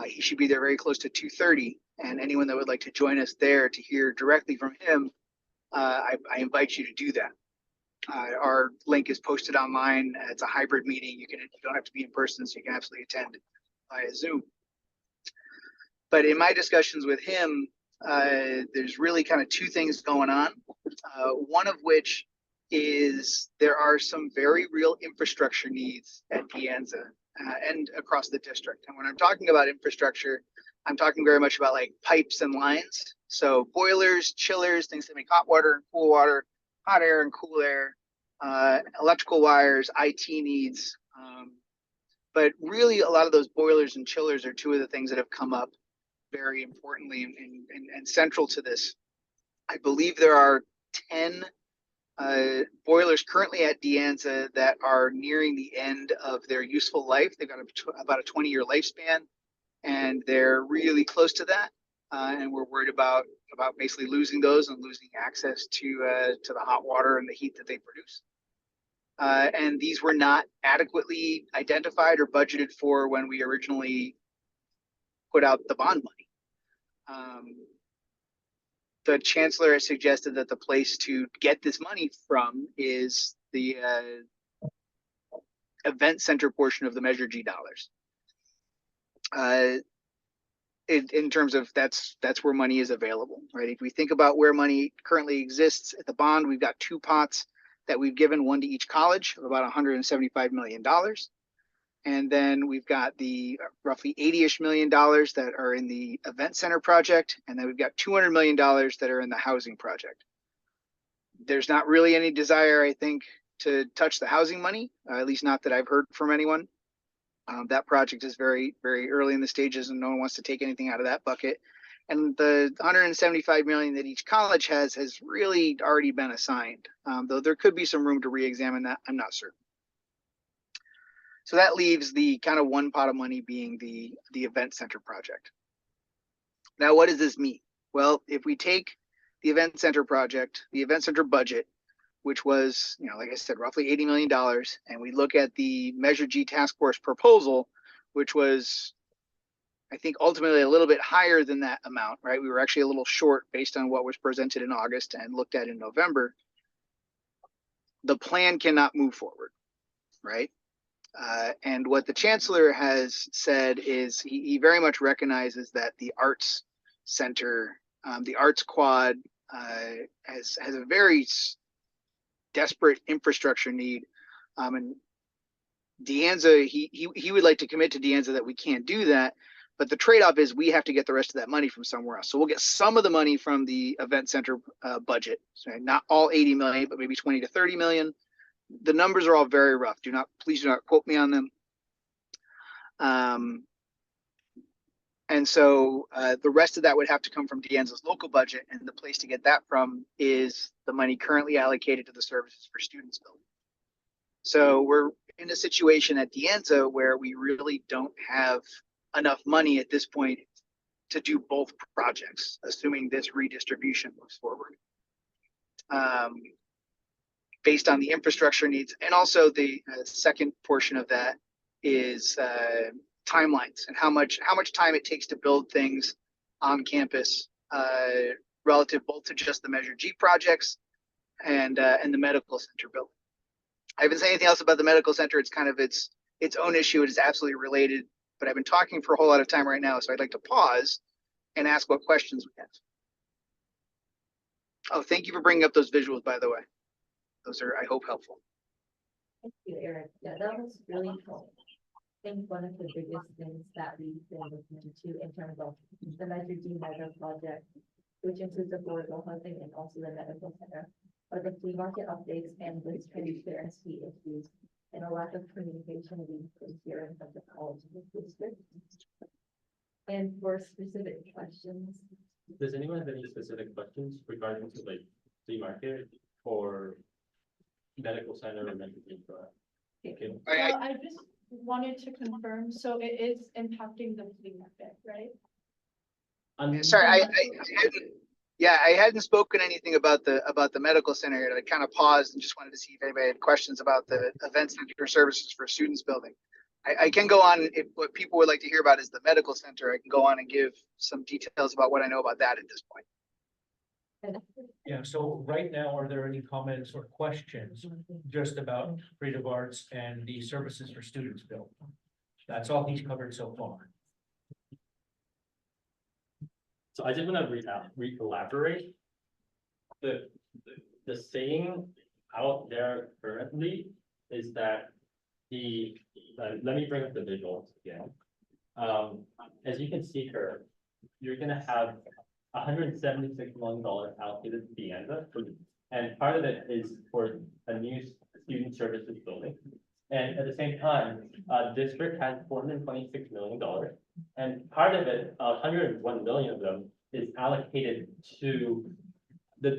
He should be there very close to 2:30. And anyone that would like to join us there to hear directly from him, I invite you to do that. Our link is posted online. It's a hybrid meeting. You don't have to be in person, so you can absolutely attend via Zoom. But in my discussions with him, there's really kind of two things going on. One of which is there are some very real infrastructure needs at DANZA and across the district. And when I'm talking about infrastructure, I'm talking very much about like pipes and lines. So boilers, chillers, things that make hot water and cool water, hot air and cool air, electrical wires, IT needs. But really, a lot of those boilers and chillers are two of the things that have come up very importantly and central to this. I believe there are 10 boilers currently at De Anza that are nearing the end of their useful life. They've got about a 20-year lifespan, and they're really close to that. And we're worried about basically losing those and losing access to the hot water and the heat that they produce. And these were not adequately identified or budgeted for when we originally put out the bond money. The chancellor has suggested that the place to get this money from is the event center portion of the Measure G dollars. In terms of that's where money is available, right? If we think about where money currently exists at the bond, we've got two pots that we've given, one to each college of about $175 million. And then we've got the roughly $80-ish million that are in the event center project. And then we've got $200 million that are in the housing project. There's not really any desire, I think, to touch the housing money, at least not that I've heard from anyone. That project is very, very early in the stages and no one wants to take anything out of that bucket. And the $175 million that each college has really already been assigned, though there could be some room to re-examine that. I'm not certain. So that leaves the kind of one pot of money being the event center project. Now, what does this mean? Well, if we take the event center project, the event center budget, which was, like I said, roughly $80 million, and we look at the Measure G task force proposal, which was, I think, ultimately a little bit higher than that amount, right? We were actually a little short based on what was presented in August and looked at in November. The plan cannot move forward, right? And what the chancellor has said is he very much recognizes that the arts center, the arts quad, has a very desperate infrastructure need. And De Anza, he would like to commit to De Anza that we can't do that. But the trade-off is we have to get the rest of that money from somewhere else. So we'll get some of the money from the event center budget. So not all 80 million, but maybe 20 to 30 million. The numbers are all very rough. Please do not quote me on them. And so the rest of that would have to come from De Anza's local budget, and the place to get that from is the money currently allocated to the Services for Students building. So we're in a situation at De Anza where we really don't have enough money at this point to do both projects, assuming this redistribution moves forward. Based on the infrastructure needs, and also the second portion of that is timelines and how much time it takes to build things on campus relative both to just the Measure G projects and the medical center building. I haven't said anything else about the medical center. It's kind of its own issue. It is absolutely related, but I've been talking for a whole lot of time right now, so I'd like to pause and ask what questions we have. Oh, thank you for bringing up those visuals, by the way. Those are, I hope, helpful. Thank you, Eric. Yeah, that was really helpful. I think one of the biggest things that we've been looking into in terms of the Measure G mega project, which includes affordable housing and also the medical center, are the flea market updates and this transparency issues and a lack of communication we face here in the college district. And for specific questions. Does anyone have any specific questions regarding to like flea market or medical center or mental infra? Okay. I just wanted to confirm, so it is impacting the flea market, right? Sorry, I hadn't spoken anything about the medical center yet. I kind of paused and just wanted to see if anybody had questions about the events center Services for Students building. I can go on if what people would like to hear about is the medical center. I can go on and give some details about what I know about that at this point. Yeah, so right now, are there any comments or questions just about creative arts and the Services for Students bill? That's all he's covered so far. So I just want to re-elaborate. The saying out there currently is that let me bring up the visuals again. As you can see here, you're gonna have $176 million allocated to De Anza, and part of it is for a new student services building. And at the same time, district has $426 million. And part of it, 101 million of them is allocated to the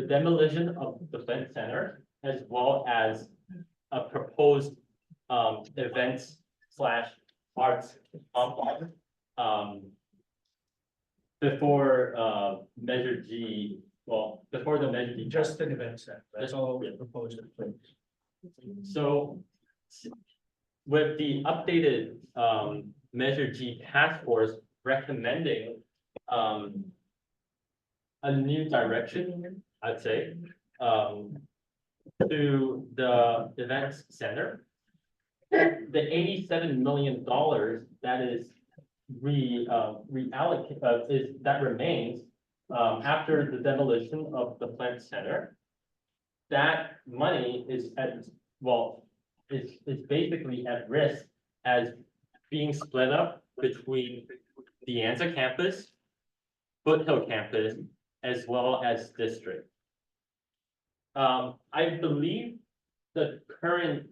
demolition of the Flint Center, as well as a proposed events / arts complex. Before Measure G, well, before the Measure G. Just an event center, that's all we proposed. So with the updated Measure G task force recommending a new direction, I'd say, to the events center. The $87 million that is reallocate that remains after the demolition of the Flint Center. That money is is basically at risk as being split up between the Anza campus, Foothill campus, as well as district. I believe the current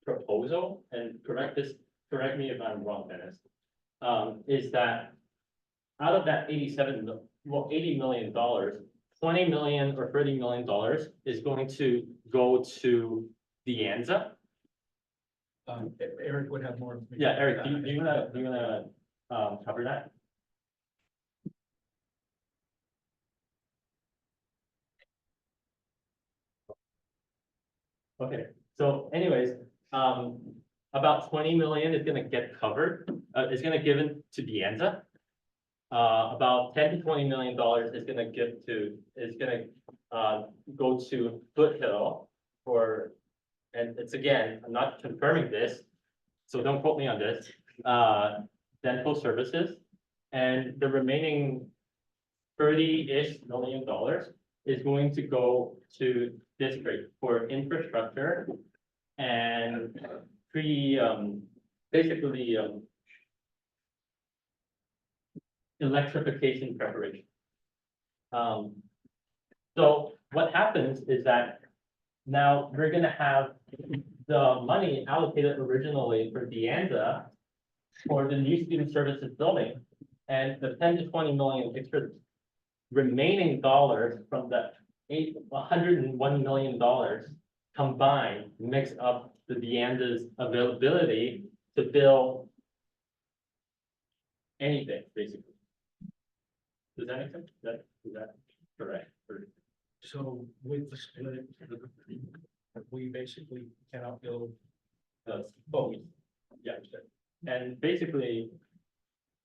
proposal, and correct me if I'm wrong, Dennis, is that out of that $80 million, $20 million or $30 million is going to go to the Anza. Eric would have more. information Yeah, Eric, about do you wanna cover that? Okay, so anyways, about 20 million is gonna get covered, is gonna given to the Anza. About 10 to 20 million dollars is gonna go to Foothill for, and it's again, I'm not confirming this, so don't quote me on this, dental services. And the remaining 30-ish million dollars is going to go to district for infrastructure and basically electrification preparation. So what happens is that now we're gonna have the money allocated originally for De Anza for the new student services building, and the 10 to 20 million extra remaining dollars from the $101 million combined makes up the De Anza's availability to build anything, basically. Does that make sense? Is that correct? So with the split, we basically cannot build Both. Yeah, and basically,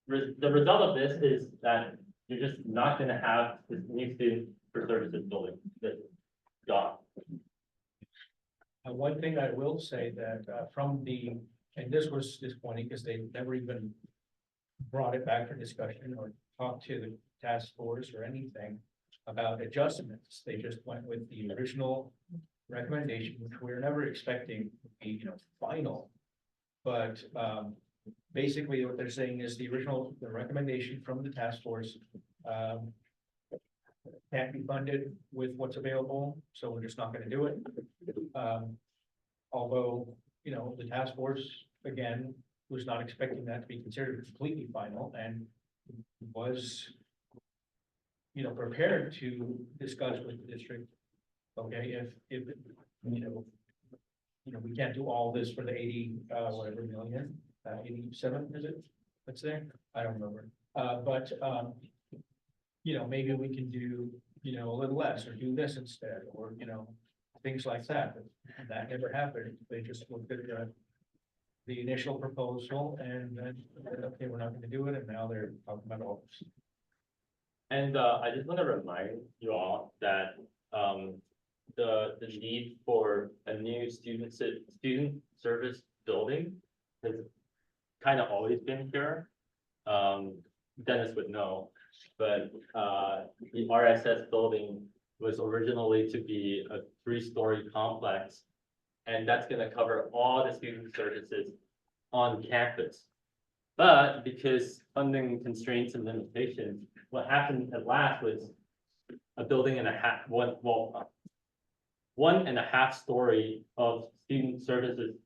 the result of this is that you're just not gonna have this new student for services building that's gone. One thing I will say that from the, and this was disappointing because they never even brought it back for discussion or talked to the task force or anything about adjustments. They just went with the original recommendation, which we were never expecting to be, final. But basically what they're saying is the recommendation from the task force can't be funded with what's available, so we're just not gonna do it. Although, the task force, again, was not expecting that to be considered completely final and was, prepared to discuss with the district. Okay, if we can't do all this for the 80, whatever million, 87, is it? That's there? I don't remember. But maybe we can do, a little less or do this instead, or, things like that. But that never happened. They just looked at the initial proposal and then, okay, we're not gonna do it. And now they're talking about all this. And I just want to remind you all that the need for a new student service building has kind of always been here. Dennis would know, but the RSS building was originally to be a 3-story complex, and that's going to cover all the student services on campus. But because funding constraints and limitations, what happened at last was a building and a half, one 1.5 story of student services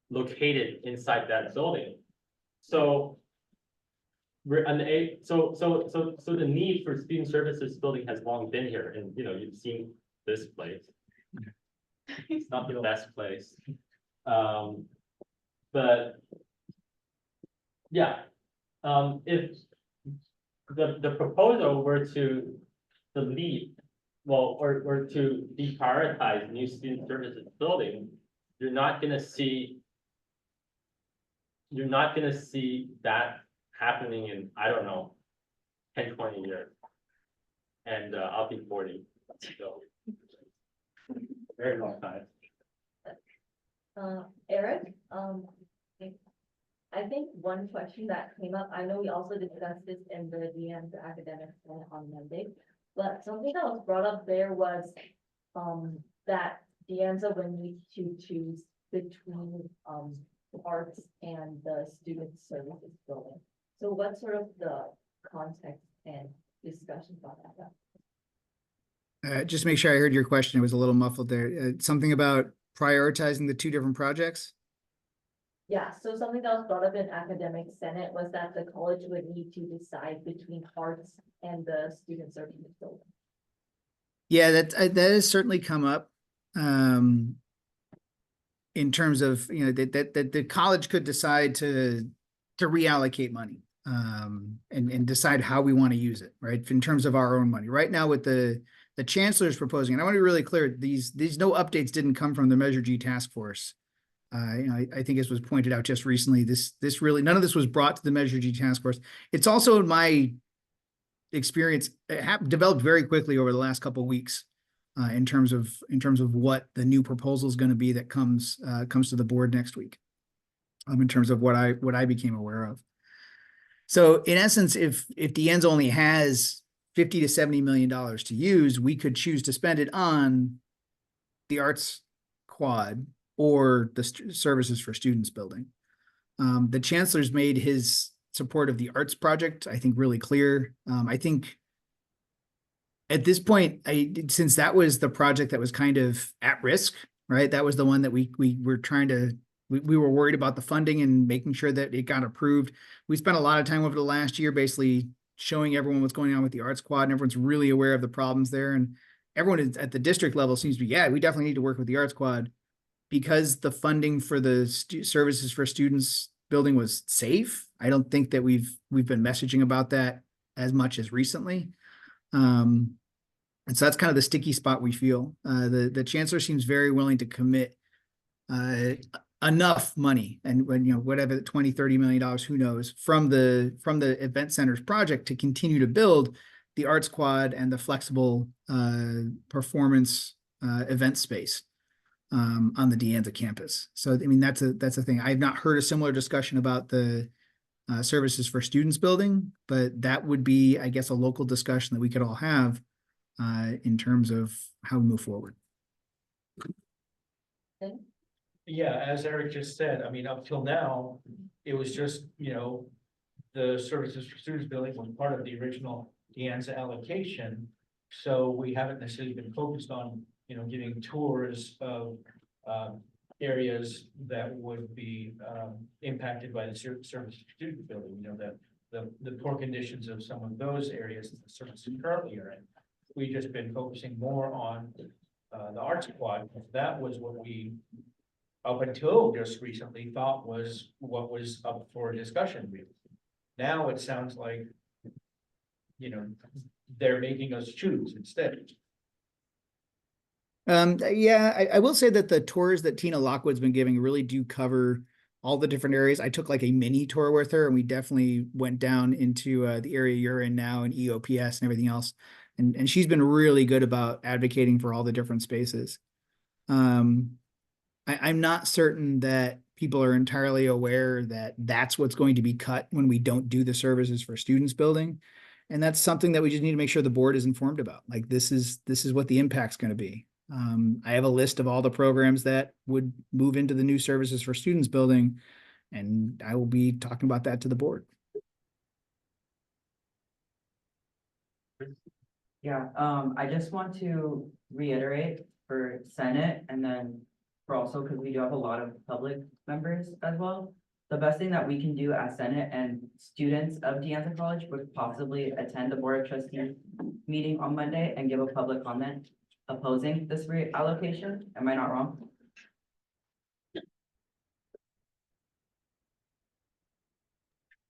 located inside that building. So we're so the need for student services building has long been here, and you've seen this place. It's not the best place. But yeah, if the proposal were to delete, well, or to deprioritize new student services building, you're not gonna see that happening in, I don't know, 10, 20 years. And I'll be 40, so very long time. Eric, I think one question that came up, I know we also discussed this in the DM for academics on Monday, but something that was brought up there was, that DMs would need to choose between, arts and the student services building. So what's sort of the context and discussion about that? Just make sure I heard your question. It was a little muffled there. Something about prioritizing the two different projects? Yeah, so something that was brought up in academic senate was that the college would need to decide between arts and the student services building. Yeah, that has certainly come up. In terms of, that the college could decide to reallocate money, and decide how we want to use it, right? In terms of our own money. Right now with the chancellor's proposing, and I want to be really clear, these no updates didn't come from the Measure G task force. I think as was pointed out just recently, this really, none of this was brought to the Measure G task force. It's also in my experience, it developed very quickly over the last couple of weeks. In terms of what the new proposal is going to be that comes to the board next week, in terms of what I became aware of. So in essence, if DeAnne's only has $50 to $70 million to use, we could choose to spend it on the arts quad or the services for students building. The chancellor's made his support of the arts project, I think, really clear. I think at this point, since that was the project that was kind of at risk, right? That was the one that we were trying to, we were worried about the funding and making sure that it got approved. We spent a lot of time over the last year basically showing everyone what's going on with the arts quad, and everyone's really aware of the problems there. And everyone is, at the district level, seems to be, yeah, we definitely need to work with the arts quad, because the funding for the services for students building was safe. I don't think that we've been messaging about that as much as recently. And so that's kind of the sticky spot we feel. The chancellor seems very willing to commit enough money, and when, whatever, $20, $30 million, who knows, from the event centers project to continue to build the arts quad and the flexible performance event space on the De Anza campus. So, I mean, that's a thing. I have not heard a similar discussion about the services for students building, but that would be, I guess, a local discussion that we could all have in terms of how we move forward. Yeah, as Eric just said, I mean, up till now, it was just, the services for students building was part of the original De Anza allocation. So we haven't necessarily been focused on, giving tours of areas that would be impacted by the services for students building, the poor conditions of some of those areas that the services currently are in. We've just been focusing more on the arts quad. That was what we, up until just recently, thought was what was up for discussion. Now it sounds like, they're making us choose instead. Yeah, I will say that the tours that Tina Lockwood's been giving really do cover all the different areas. I took like a mini tour with her, and we definitely went down into the area you're in now and EOPS and everything else. And she's been really good about advocating for all the different spaces. I'm not certain that people are entirely aware that that's what's going to be cut when we don't do the services for students building. And that's something that we just need to make sure the board is informed about. Like, this is what the impact's going to be. I have a list of all the programs that would move into the new services for students building, and I will be talking about that to the board. Yeah, I just want to reiterate for Senate and then for also, because we do have a lot of public members as well. The best thing that we can do as Senate and students of De Anza College would possibly attend the Board of Trustees meeting on Monday and give a public comment opposing this reallocation. Am I not wrong?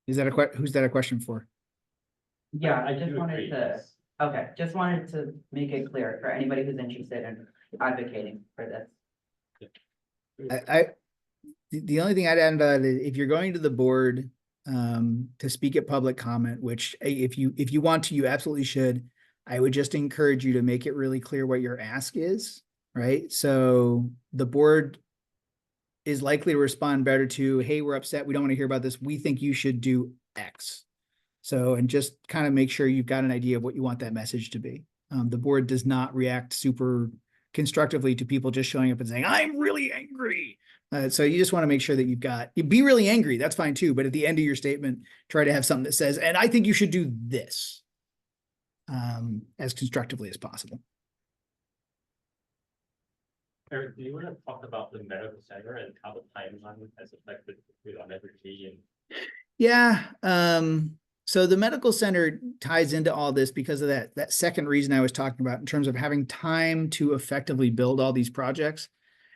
Is that who's that a question for? Yeah, I I just do wanted agree, to, yes. okay, just wanted to make it clear for anybody who's interested in advocating for this. The only thing I'd add to that is if you're going to the board to speak at public comment, which if you want to, you absolutely should. I would just encourage you to make it really clear what your ask is, right? So the board is likely to respond better to, hey, we're upset, we don't want to hear about this, we think you should do X. So, and just kind of make sure you've got an idea of what you want that message to be. The board does not react super constructively to people just showing up and saying, I'm really angry. So you just want to make sure that you be really angry, that's fine too, but at the end of your statement, try to have something that says, and I think you should do this as constructively as possible. Eric, do you want to talk about the medical center and how the timeline has affected on every and Yeah. So the medical center ties into all this because of that second reason I was talking about in terms of having time to effectively build all these projects.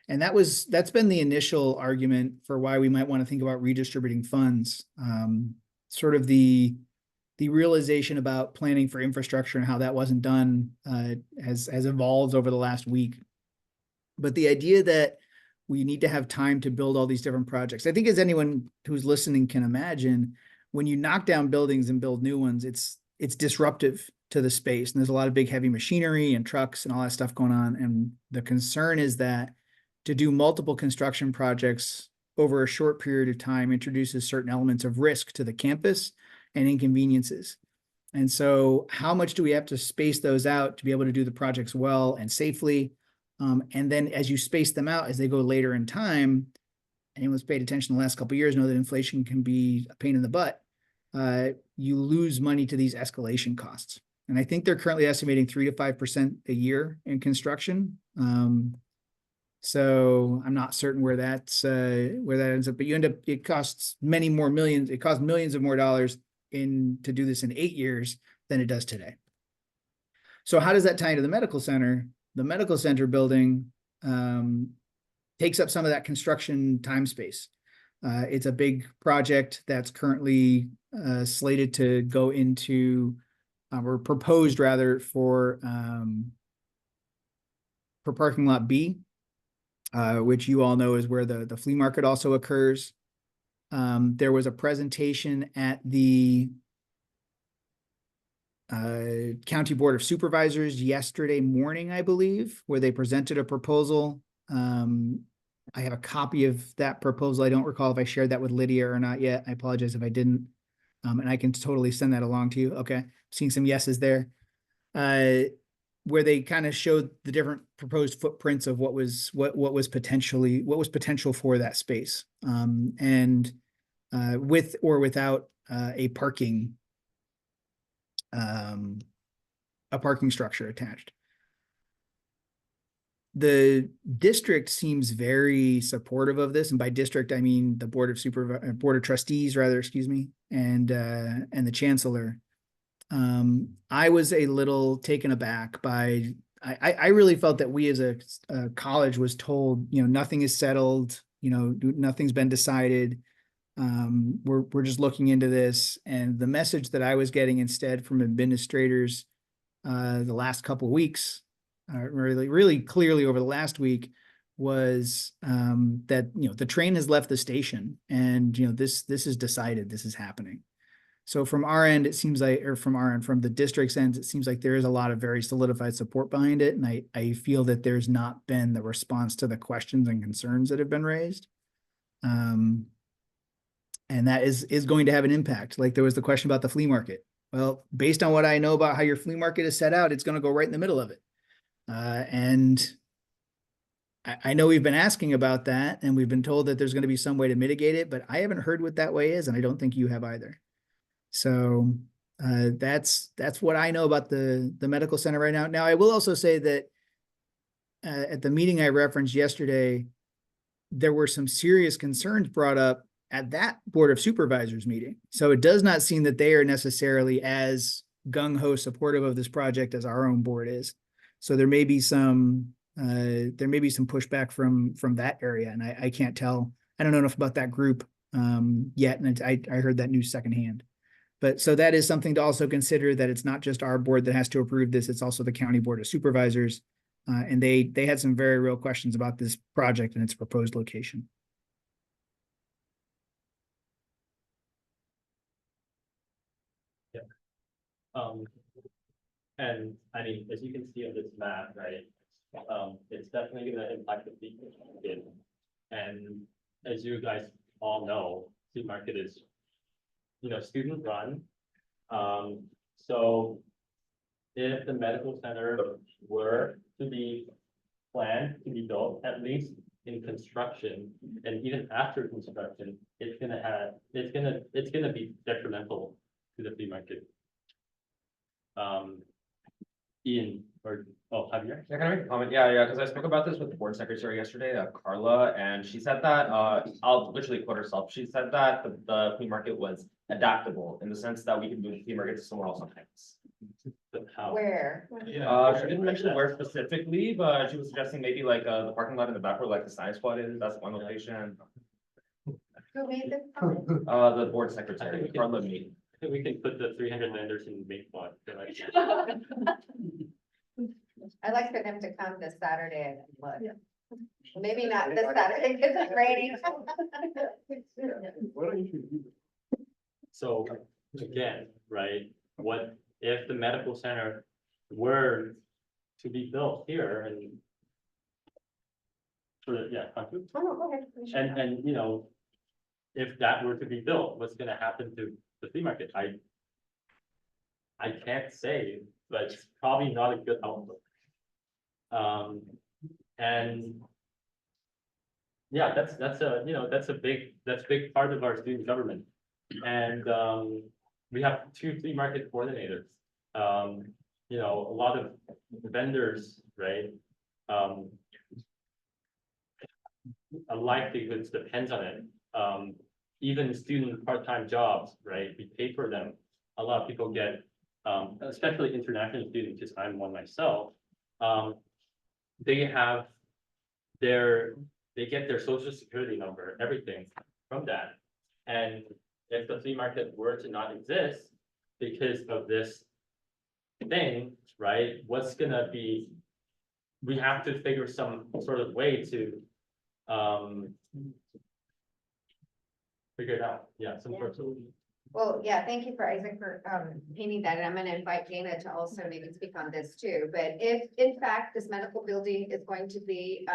And that's been the initial argument for why we might want to think about redistributing funds. Sort of the realization about planning for infrastructure and how that wasn't done has evolved over the last week. But the idea that we need to have time to build all these different projects. I think as anyone who's listening can imagine, when you knock down buildings and build new ones, it's disruptive to the space. And there's a lot of big heavy machinery and trucks and all that stuff going on. And the concern is that to do multiple construction projects over a short period of time introduces certain elements of risk to the campus and inconveniences. And so how much do we have to space those out to be able to do the projects well and safely? And then as you space them out, as they go later in time, anyone who's paid attention the last couple of years know that inflation can be a pain in the butt. You lose money to these escalation costs. And I think they're currently estimating 3 to 5% a year in construction. So I'm not certain where that ends up, but it costs many more millions. It costs millions of more dollars to do this in 8 years than it does today. So how does that tie into the medical center? The medical center building takes up some of that construction time space. It's a big project that's currently slated to go into, or proposed rather, for parking lot B, which you all know is where the flea market also occurs. There was a presentation at the County Board of Supervisors yesterday morning, I believe, where they presented a proposal. I have a copy of that proposal. I don't recall if I shared that with Lydia or not yet. I apologize if I didn't. And I can totally send that along to you. Okay, seeing some yeses there. Where they kind of showed the different proposed footprints of what was potential for that space. And with or without a parking structure attached. The district seems very supportive of this, and by district I mean the Board of Trustees, rather, excuse me, and the Chancellor. I was a little taken aback by. I really felt that we as a college was told, nothing is settled, nothing's been decided. We're just looking into this, and the message that I was getting instead from administrators the last couple of weeks, really clearly over the last week, was that the train has left the station, and this is decided, this is happening. So from our end, it seems like, or from the district's end, it seems like there is a lot of very solidified support behind it, and I feel that there's not been the response to the questions and concerns that have been raised. And that is going to have an impact. Like there was the question about the flea market. Well, based on what I know about how your flea market is set out, it's going to go right in the middle of it. And I know we've been asking about that, and we've been told that there's going to be some way to mitigate it, but I haven't heard what that way is, and I don't think you have either. So that's what I know about the medical center right now. Now, I will also say that at the meeting I referenced yesterday, there were some serious concerns brought up at that Board of Supervisors meeting. So it does not seem that they are necessarily as gung-ho supportive of this project as our own board is. So there may be some pushback from that area, and I can't tell. I don't know enough about that group yet, and I heard that news secondhand. But so that is something to also consider, that it's not just our board that has to approve this, it's also the County Board of Supervisors. And they had some very real questions about this project and its proposed location. And I mean, as you can see on this map, right, it's definitely gonna impact the flea market. And as you guys all know, flea market is, student run. So if the medical center were to be planned to be built, at least in construction, and even after construction, it's gonna be detrimental to the flea market. Ian, Javier? Yeah, can I make a comment? Yeah, because I spoke about this with the board secretary yesterday, Carla, and she said that, I'll literally quote herself. She said that the flea market was adaptable in the sense that we could move the flea market to somewhere else on campus. But how? Where? She didn't mention where specifically, but she was suggesting maybe like the parking lot in the back where like the science squad is. That's one location. Who made this comment? The board secretary, Carla me. I think we can put the 300 vendors in main spot. I'd like for them to come this Saturday and look. Maybe not this Saturday because it's raining. So again, right, what if the medical center were to be built here and Oh, okay. and if that were to be built, what's gonna happen to the flea market? I can't say, but it's probably not a good outlook. And yeah, that's a big part of our student government. And we have 2 flea market coordinators. A lot of vendors, right? A livelihood depends on it. Even student part-time jobs, right? We pay for them. A lot of people get, especially international students, because I'm one myself. They get their social security number, everything from that. And if the flea market were to not exist because of this thing, right? What's gonna be? We have to figure some sort of way to figure it out. Yeah, some sort of. Well, yeah, thank you for Isaac for painting that, and I'm gonna invite Dana to also maybe speak on this too. But if in fact this medical building is going to be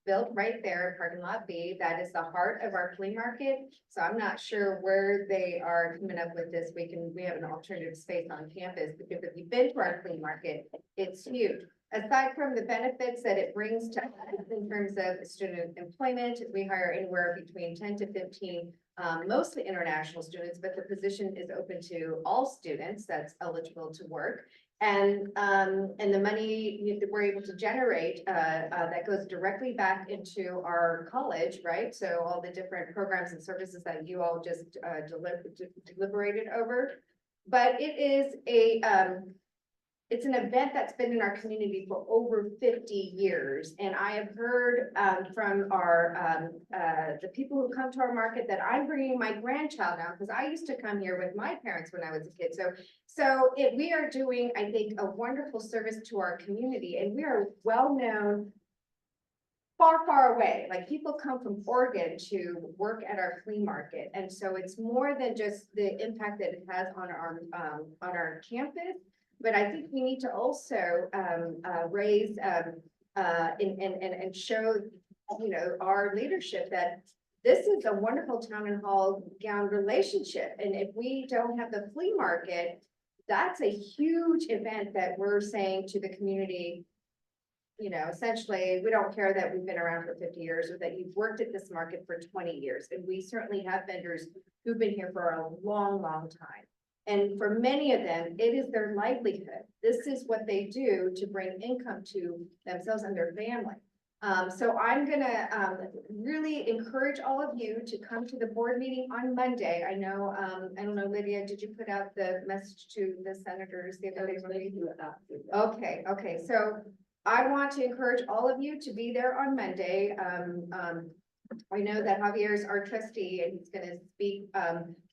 built right there in parking lot B, that is the heart of our flea market. So I'm not sure where they are coming up with this. We have an alternative space on campus, because if you've been to our flea market, it's huge. Aside from the benefits that it brings to us in terms of student employment, we hire anywhere between 10 to 15, mostly international students, but the position is open to all students that's eligible to work. And the money that we're able to generate, that goes directly back into our college, right? So all the different programs and services that you all just deliberated over. But it is it's an event that's been in our community for over 50 years. And I have heard from our the people who come to our market that I'm bringing my grandchild now, because I used to come here with my parents when I was a kid. So we are doing, I think, a wonderful service to our community, and we are well known far, far away. Like, people come from Oregon to work at our flea market. And so it's more than just the impact that it has on our campus. But I think we need to also raise and show, our leadership that this is a wonderful town and hall gown relationship. And if we don't have the flea market, that's a huge event that we're saying to the community. Essentially, we don't care that we've been around for 50 years or that you've worked at this market for 20 years. And we certainly have vendors who've been here for a long, long time. And for many of them, it is their livelihood. This is what they do to bring income to themselves and their family. So I'm gonna, really encourage all of you to come to the board meeting on Monday. I know, I don't know, Lydia, did you put out the message to the senators the other day? Okay, so I want to encourage all of you to be there on Monday. I know that Javier is our trustee and he's gonna speak,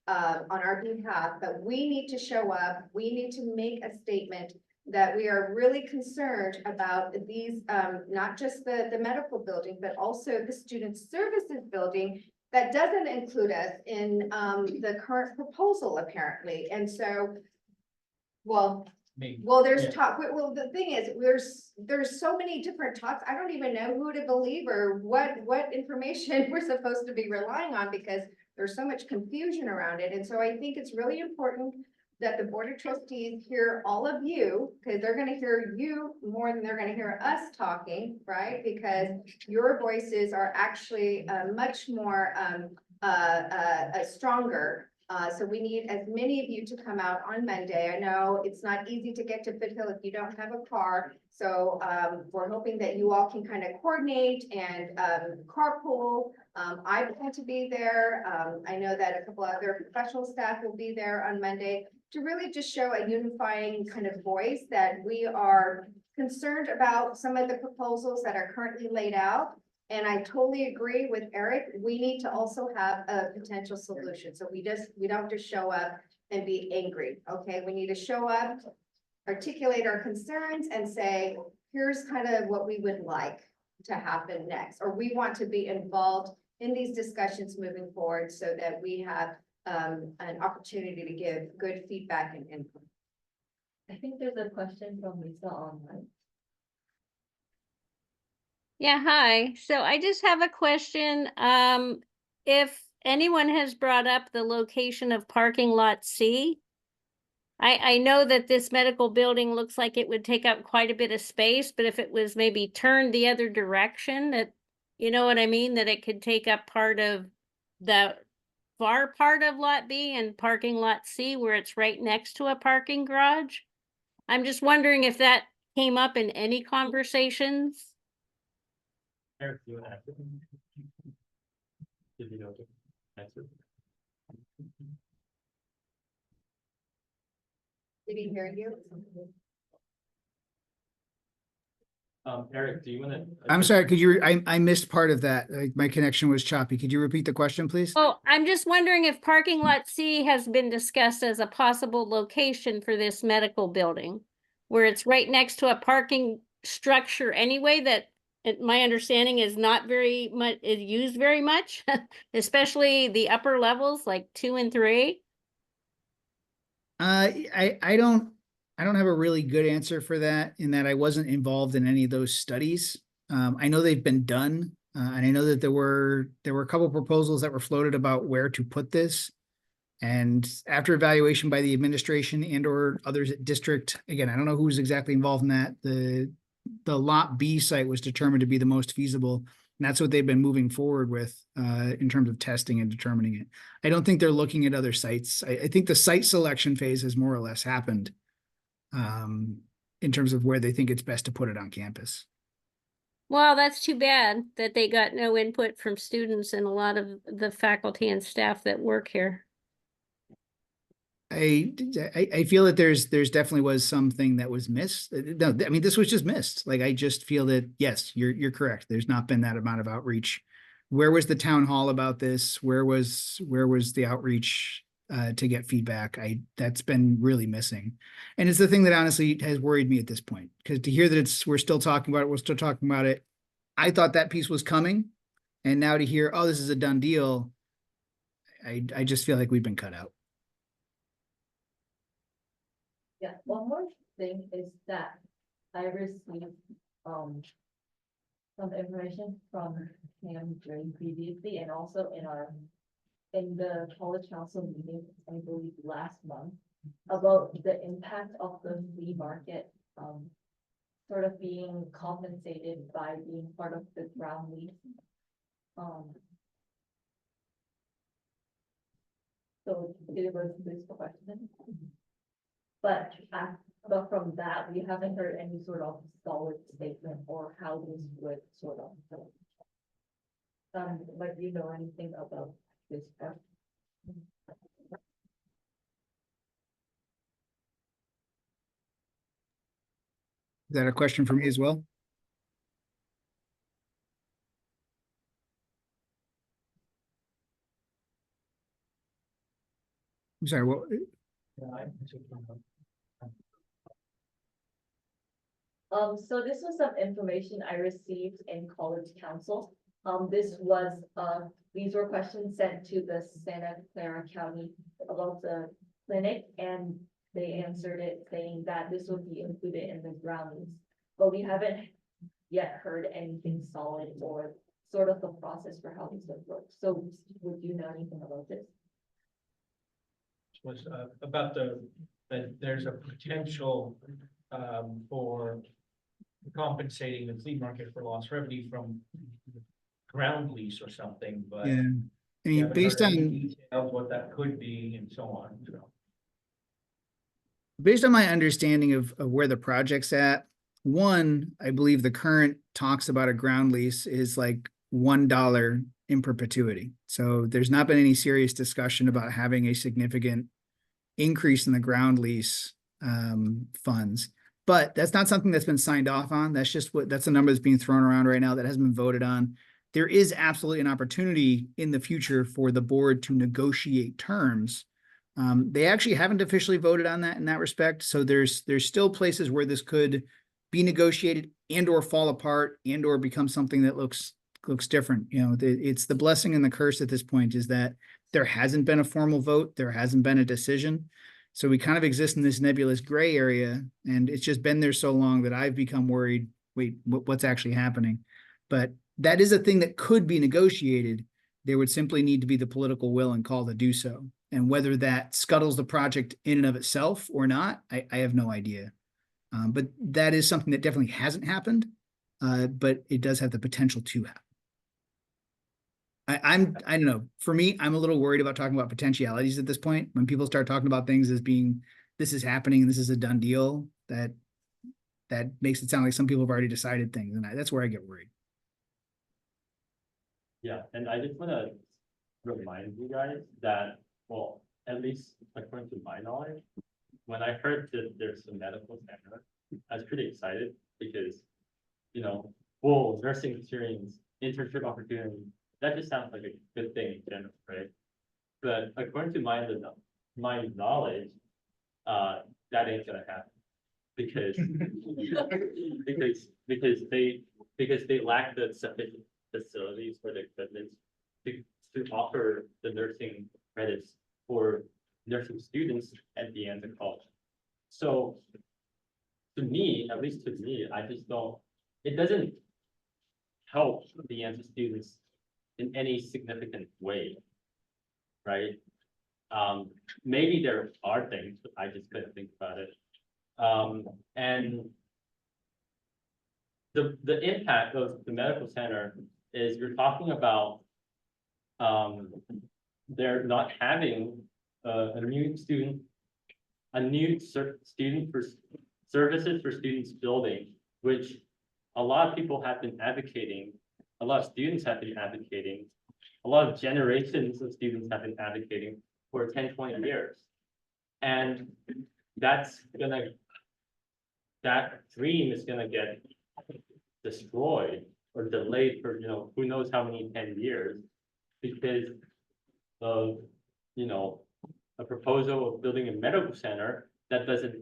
on our behalf, but we need to show up. We need to make a statement that we are really concerned about these, not just the medical building, but also the student services building that doesn't include us in, the current proposal apparently. And so, well, there's talk, well, the thing is, there's so many different talks. I don't even know who to believe or what information we're supposed to be relying on because there's so much confusion around it. And so I think it's really important that the Board of Trustees hear all of you, because they're gonna hear you more than they're gonna hear us talking, right? Because your voices are actually much more stronger. So we need as many of you to come out on Monday. I know it's not easy to get to Foothill if you don't have a car. So we're hoping that you all can kind of coordinate and carpool. I plan to be there. I know that a couple other professional staff will be there on Monday to really just show a unifying kind of voice that we are concerned about some of the proposals that are currently laid out. And I totally agree with Eric. We need to also have a potential solution. So we don't just show up and be angry. Okay, we need to show up, articulate our concerns and say, here's kind of what we would like to happen next, or we want to be involved in these discussions moving forward so that we have an opportunity to give good feedback and input. I think there's a question from Lisa online. Yeah, hi. So I just have a question. If anyone has brought up the location of parking lot C, I know that this medical building looks like it would take up quite a bit of space, but if it was maybe turned the other direction, that, you know what I mean, that it could take up part of the far part of lot B and parking lot C where it's right next to a parking garage. I'm just wondering if that came up in any conversations. Eric, do you want to answer? Did you know the answer? Did he hear you? Eric, do you want to? I'm sorry, could you, I missed part of that. Like my connection was choppy. Could you repeat the question, please? Oh, I'm just wondering if parking lot C has been discussed as a possible location for this medical building, where it's right next to a parking structure anyway that my understanding is not very much, is used very much, especially the upper levels like 2 and 3. I don't have a really good answer for that in that I wasn't involved in any of those studies. I know they've been done, and I know that there were a couple proposals that were floated about where to put this. And after evaluation by the administration and or others at district, again, I don't know who's exactly involved in that. The lot B site was determined to be the most feasible. And that's what they've been moving forward with in terms of testing and determining it. I don't think they're looking at other sites. I think the site selection phase has more or less happened in terms of where they think it's best to put it on campus. Well, that's too bad that they got no input from students and a lot of the faculty and staff that work here. I feel that there's definitely was something that was missed. No, I mean, this was just missed. Like, I just feel that, yes, you're correct. There's not been that amount of outreach. Where was the town hall about this? Where was the outreach to get feedback? That's been really missing. And it's the thing that honestly has worried me at this point, because to hear that we're still talking about it. I thought that piece was coming. And now to hear, oh, this is a done deal. I just feel like we've been cut out. Yeah, one more thing is that I received some information from him during previously and also in the college council meeting, I believe last month, about the impact of the flea market sort of being compensated by being part of the ground lease. So it was this question. But from that, we haven't heard any sort of solid statement or how this would sort of. Like, you know anything about this part? Is that a question for me as well? I'm sorry, what, So this was some information I received in college council. This was, these were questions sent to the Santa Clara County about the clinic, and they answered it saying that this would be included in the ground lease. But we haven't yet heard anything solid or sort of the process for how this would work. So would you know anything about this? Was about that there's a potential for compensating the flea market for lost revenue from ground lease or something, but. yeah, I we mean, haven't based heard any on, details what that could be and so on, so. based on my understanding of where the project's at, one, I believe the current talks about a ground lease is like $1 in perpetuity. So there's not been any serious discussion about having a significant increase in the ground lease funds. But that's not something that's been signed off on. That's just that's a number that's being thrown around right now that hasn't been voted on. There is absolutely an opportunity in the future for the board to negotiate terms. They actually haven't officially voted on that in that respect. So there's still places where this could be negotiated and or fall apart and or become something that looks different. You know, it's the blessing and the curse at this point is that there hasn't been a formal vote. There hasn't been a decision. So we kind of exist in this nebulous gray area, and it's just been there so long that I've become worried, wait, what's actually happening? But that is a thing that could be negotiated. There would simply need to be the political will and call to do so. And whether that scuttles the project in and of itself or not, I have no idea. But that is something that definitely hasn't happened, but it does have the potential to happen. I don't know. For me, I'm a little worried about talking about potentialities at this point. When people start talking about things as being, this is happening, this is a done deal, that makes it sound like some people have already decided things, and that's where I get worried. Yeah, and I just wanna remind you guys that, well, at least according to my knowledge, when I heard that there's a medical center, I was pretty excited because, you know, well, nursing experience, internship opportunity, that just sounds like a good thing in general, right? But according to my knowledge, that ain't gonna happen. Because they lack the sufficient facilities for the equipment to offer the nursing credits for nursing students at the end of college. So to me, at least to me, I just don't, it doesn't help the end students in any significant way, right? Maybe there are things, but I just couldn't think about it. And the impact of the medical center is you're talking about they're not having a new student for services for students building, which a lot of people have been advocating, a lot of students have been advocating, a lot of generations of students have been advocating for 10, 20 years. And that dream is gonna get destroyed or delayed for, you know, who knows how many 10 years because of, you know, a proposal of building a medical center that doesn't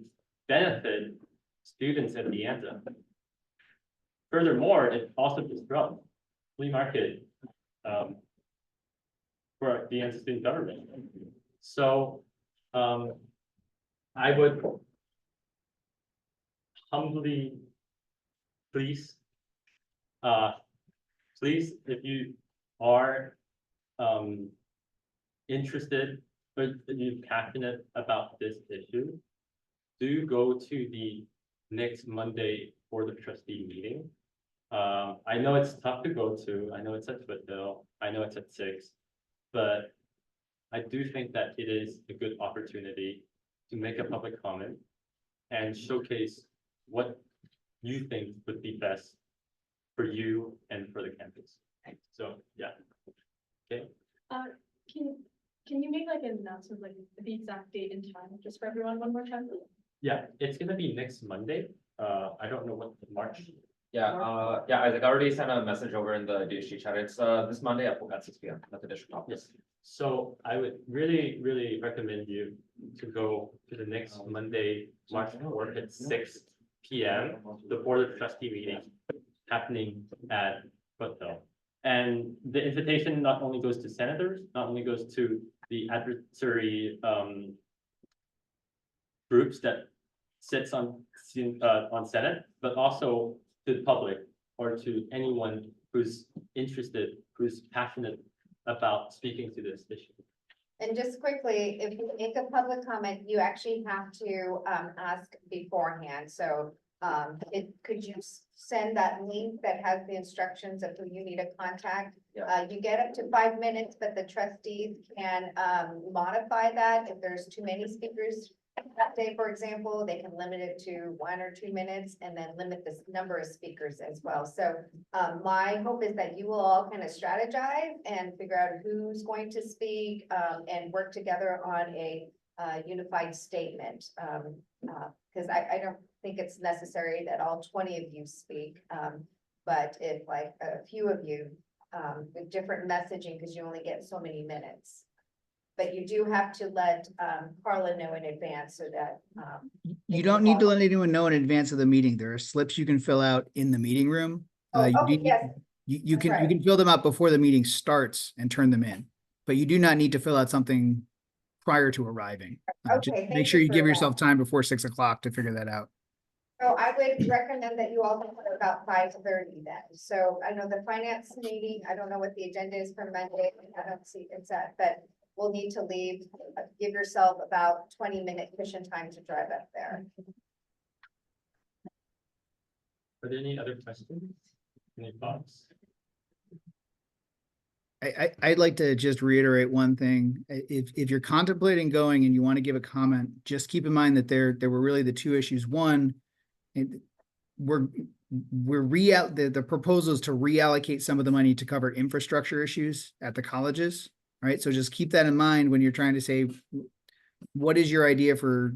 benefit students at the end of it. Furthermore, it also disrupts flea market for the end student government. So I would humbly please, if you are interested, but you're passionate about this issue, do go to the next Monday Board of Trustee meeting. I know it's tough to go to. I know it's at Foothill. I know it's at 6, but I do think that it is a good opportunity to make a public comment and showcase what you think would be best for you and for the campus. So, yeah. Okay, Can you make like an announcement, like the exact date and time, just for everyone one more time? yeah, it's gonna be next Monday. I don't know what March. Yeah, Isaac, I already sent a message over in the DHG chat. It's this Monday at 6 p.m. at the district office. So I would really, really recommend you to go to the next Monday, March 4th at 6 p.m. The Board of Trustee meeting happening at Foothill. And the invitation not only goes to senators, not only goes to the adversary groups that sits on Senate, but also to the public or to anyone who's interested, who's passionate about speaking to this issue. And just quickly, if you make a public comment, you actually have to ask beforehand. So could you send that link that has the instructions of who you need to contact? You get up to 5 minutes, but the trustees can modify that. If there's too many speakers that day, for example, they can limit it to 1 or 2 minutes and then limit the number of speakers as well. So my hope is that you will all kind of strategize and figure out who's going to speak and work together on a unified statement. Because I don't think it's necessary that all 20 of you speak. But if like a few of you with different messaging, because you only get so many minutes. But you do have to let Carla know in advance so that. You don't need to let anyone know in advance of the meeting. There are slips you can fill out in the meeting room. You Okay, do- yes. You can right. fill them out before the meeting starts and turn them in, but you do not need to fill out something prior to arriving. Just Okay, make thank sure you you for give that. yourself time before 6 o'clock to figure that out. So I would recommend that you all go for about 5:30 then. So I know the finance meeting, I don't know what the agenda is for Monday. I don't see it's at, but we'll need to leave, give yourself about 20-minute cushion time to drive up there. Are there any other questions? Any thoughts? I'd like to just reiterate one thing. If you're contemplating going and you want to give a comment, just keep in mind that there were really the two issues. One, the proposal is to reallocate some of the money to cover infrastructure issues at the colleges, right? So just keep that in mind when you're trying to say, what is your idea for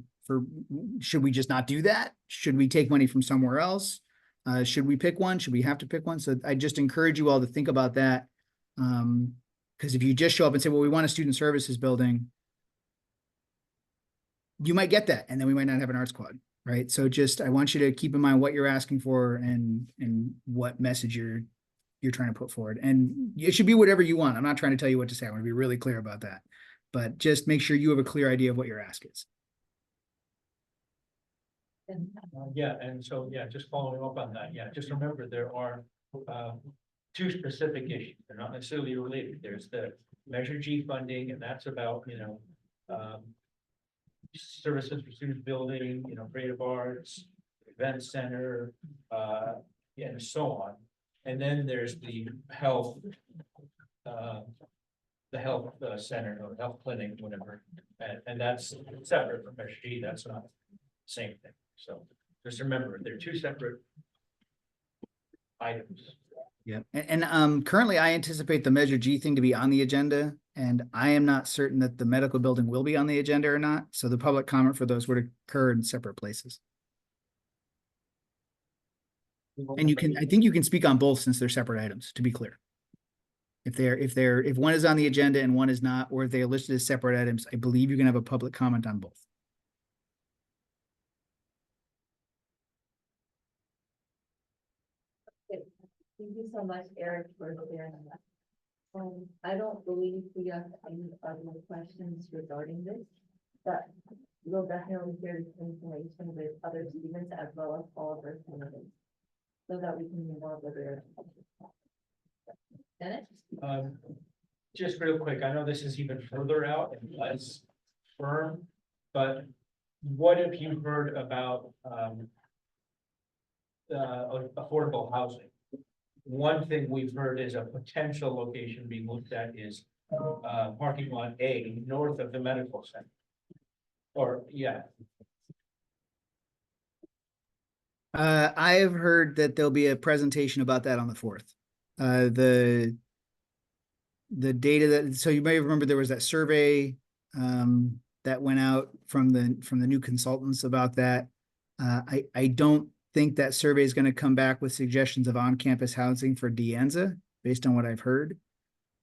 should we just not do that? Should we take money from somewhere else? Should we pick one? Should we have to pick one? So I just encourage you all to think about that. Because if you just show up and say, well, we want a student services building, you might get that, and then we might not have an art squad, right? So just, I want you to keep in mind what you're asking for and what message you're trying to put forward. And it should be whatever you want. I'm not trying to tell you what to say. I want to be really clear about that, but just make sure you have a clear idea of what your ask is. Yeah, and so, yeah, just following up on that, yeah, just remember there are two specific issues. They're not necessarily related. There's the Measure G funding, and that's about, services for student building, creative arts, event center, and so on. And then there's the health, center or health clinic, whatever, and that's separate from Measure G. That's not the same thing. So just remember, they're two separate items. Yeah, and currently I anticipate the Measure G thing to be on the agenda, and I am not certain that the medical building will be on the agenda or not. So the public comment for those would occur in separate places. And I think you can speak on both since they're separate items, to be clear. If one is on the agenda and one is not, or if they are listed as separate items, I believe you can have a public comment on both. Thank you so much, Eric, for sharing that. I don't believe we have any other questions regarding this, but we'll definitely share this information with other students as well as all of our candidates, so that we can move on with their. Dennis? Just real quick, I know this is even further out and less firm, but what have you heard about affordable housing? One thing we've heard is a potential location being looked at is parking lot A, north of the medical center. Or, yeah, I have heard that there'll be a presentation about that on the 4th. The data that, so you may remember there was that survey that went out from the new consultants about that. I don't think that survey is going to come back with suggestions of on-campus housing for De Anza, based on what I've heard.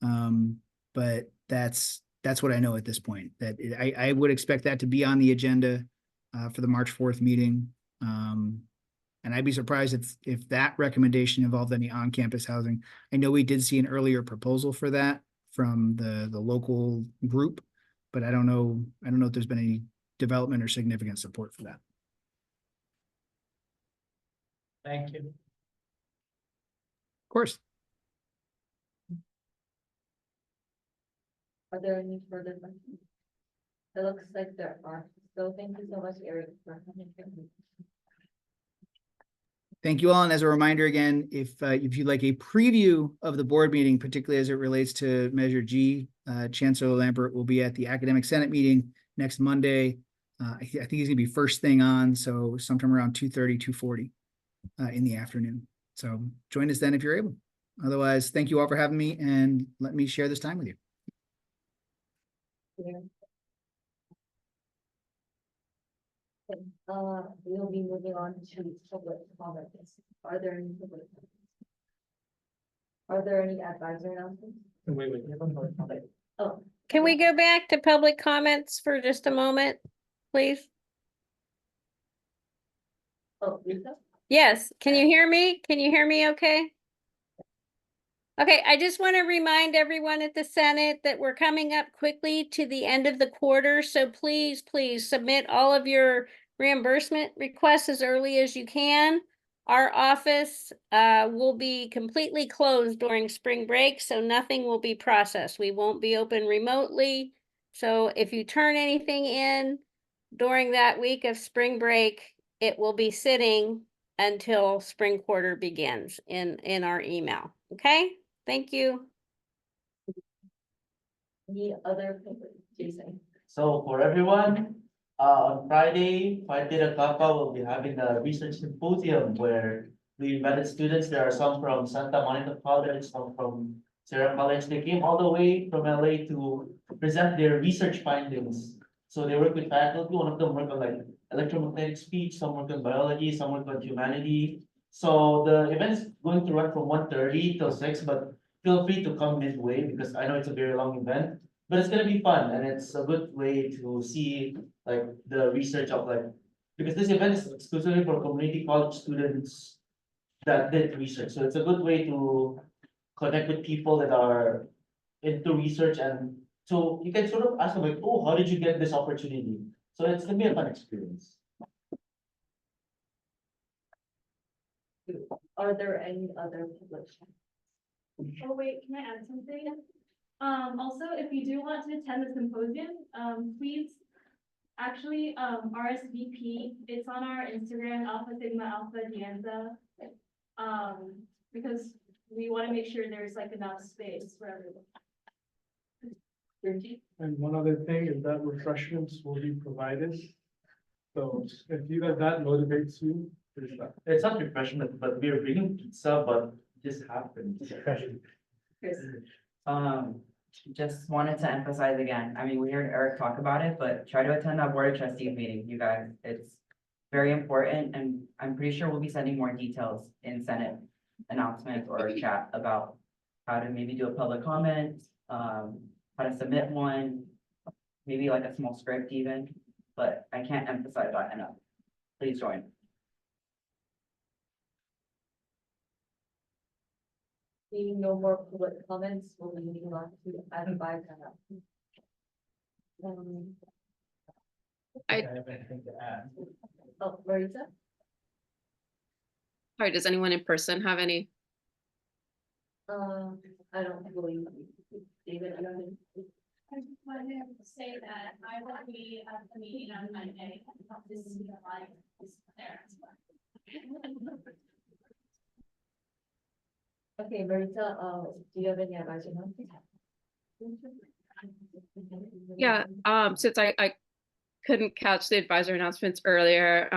But that's what I know at this point, that I would expect that to be on the agenda for the March 4th meeting. And I'd be surprised if that recommendation involved any on-campus housing. I know we did see an earlier proposal for that from the local group, but I don't know if there's been any development or significant support for that. thank you. Of course. Are there any further questions? It looks like there are. So thank you so much, Eric, for coming. Thank you all. And as a reminder again, if you'd like a preview of the board meeting, particularly as it relates to Measure G, Chancellor Lambert will be at the Academic Senate meeting next Monday. I think he's gonna be first thing on, so sometime around 2:30, 2:40 in the afternoon. So join us then if you're able. Otherwise, thank you all for having me and let me share this time with you. We'll be moving on to public comments. Are there any public comments? Are there any advisory announcements? Wait. Oh, Can we go back to public comments for just a moment, please? oh, Lisa? Yes, can you hear me? Can you hear me okay? Okay, I just want to remind everyone at the Senate that we're coming up quickly to the end of the quarter, so please submit all of your reimbursement requests as early as you can. Our office will be completely closed during spring break, so nothing will be processed. We won't be open remotely. So if you turn anything in during that week of spring break, it will be sitting until spring quarter begins in our email. Okay, thank you. Any other public, Jason? So for everyone, on Friday, 5:30 will be having a research symposium where we invited students. There are some from Santa Monica College, some from Sierra College. They came all the way from LA to present their research findings. So they work with faculty. One of them work on like electromagnetic speech, some work on biology, some work on humanity. So the event is going to run from 1:30 till 6, but feel free to come midway because I know it's a very long event. But it's gonna be fun and it's a good way to see like the research of like, because this event is exclusively for community college students that did research. So it's a good way to connect with people that are into research, and so you can sort of ask them like, oh, how did you get this opportunity? So it's gonna be a fun experience. Are there any other public? Oh, wait, can I add something? Also, if you do want to attend the symposium, please actually, RSVP, it's on our Instagram, Alpha Sigma Alpha Dianza. Because we want to make sure there's like enough space for everyone. And one other thing is that refreshments will be provided. So if that motivates you, there's that. It's not refreshment, but we're bringing pizza, but this happened. Chris? Just wanted to emphasize again, I mean, we heard Eric talk about it, but try to attend that board of trustees meeting, you guys. It's very important, and I'm pretty sure we'll be sending more details in Senate announcements or chat about how to maybe do a public comment, how to submit one, maybe like a small script even, but I can't emphasize that enough. Please join. Seeing no more public comments, we'll be moving on to item 5. I have anything to add. Oh, Marisa? Sorry, does anyone in person have any? I don't believe, David, I don't think. I just wanted to say that I will be at the meeting on Monday. This is like there as well. Okay, Marisa, do you have any advice on that? Yeah, since I couldn't catch the advisor announcements earlier,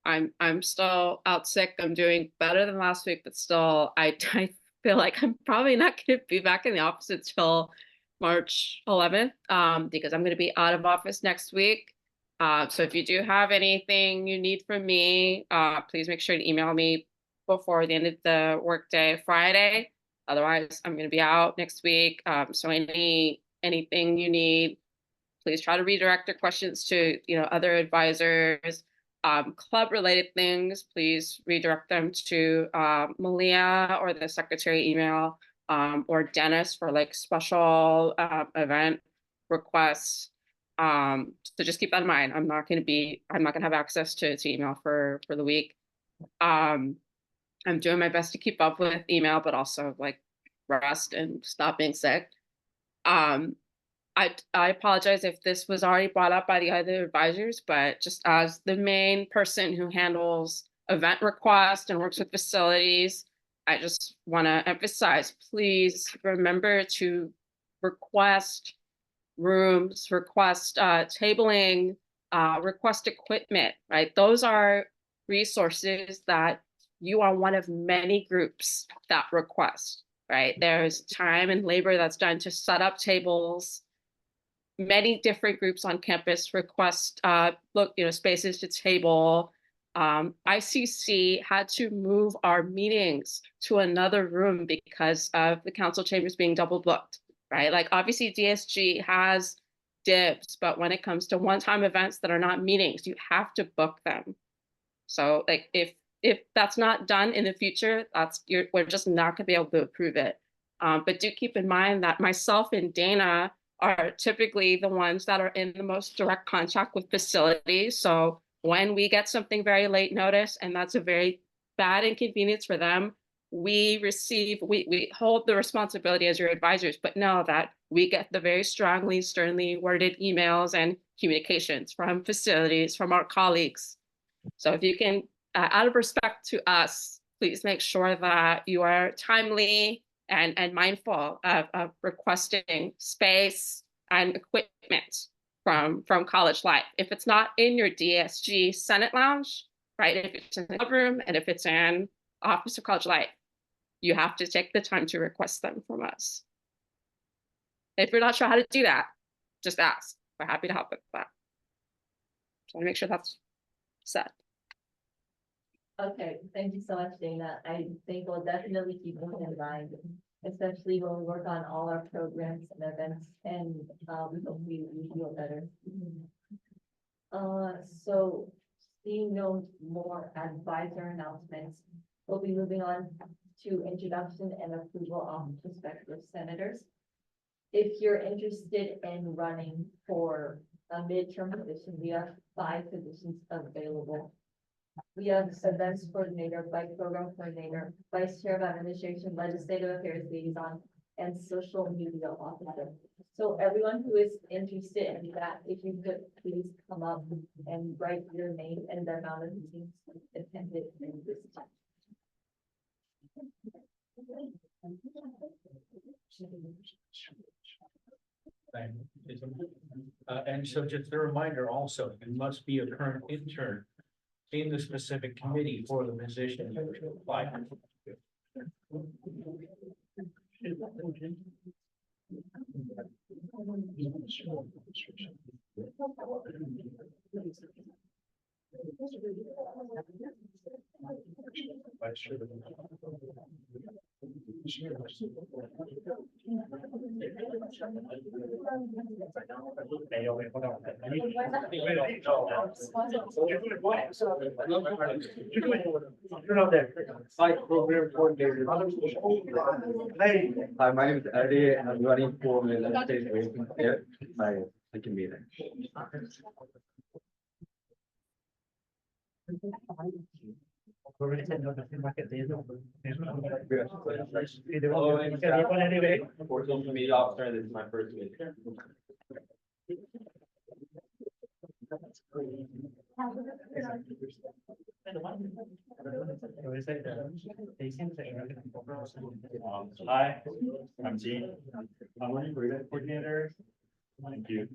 I'm still out sick. I'm doing better than last week, but still, I feel like I'm probably not gonna be back in the office until March 11th, because I'm gonna be out of office next week. So if you do have anything you need from me, please make sure to email me before the end of the workday Friday. Otherwise, I'm gonna be out next week. So anything you need, please try to redirect your questions to, other advisors. Club related things, please redirect them to Malia or the secretary email, or Dennis for like special event requests. So just keep that in mind. I'm not gonna have access to email for the week. I'm doing my best to keep up with email, but also like rest and stop being sick. I apologize if this was already brought up by the other advisors, but just as the main person who handles event requests and works with facilities, I just want to emphasize, please remember to request rooms, request tabling, request equipment, right? Those are resources that you are one of many groups that request, right? There's time and labor that's done to set up tables. Many different groups on campus request spaces to table. ICC had to move our meetings to another room because of the council chambers being double booked, right? Like obviously DSG has dibs, but when it comes to one-time events that are not meetings, you have to book them. So like if that's not done in the future, we're just not gonna be able to approve it. But do keep in mind that myself and Dana are typically the ones that are in the most direct contact with facilities. So when we get something very late notice, and that's a very bad inconvenience for them, we hold the responsibility as your advisors, but know that we get the very strongly, sternly worded emails and communications from facilities, from our colleagues. So if you can, out of respect to us, please make sure that you are timely and mindful of requesting space and equipment from College Life. If it's not in your DSG Senate Lounge, right? If it's in the club room and if it's in Office of College Life, you have to take the time to request them from us. If you're not sure how to do that, just ask. We're happy to help with that. So I want to make sure that's set. Okay, thank you so much, Dana. I think we'll definitely keep them in mind, especially when we work on all our programs and events, and we hope we feel better. So seeing no more advisor announcements, we'll be moving on to introduction and approval of prospective senators. If you're interested in running for a midterm position, we have 5 positions available. We have events coordinator, bike program coordinator, vice chair of administration, legislative affairs liaison, and social media officer. So everyone who is interested in that, if you could please come up and write your name and the amount of meetings attended in this time. And so just a reminder also, you must be a current intern in the specific committee for the position you wish to apply for. Site program coordinator. Hi, my name is Eddie, and I'm running for the legislative rating here. I can be there. For social media officer, this is my first meeting. Hi, I'm Gene. I'm running for event coordinator. Thank you.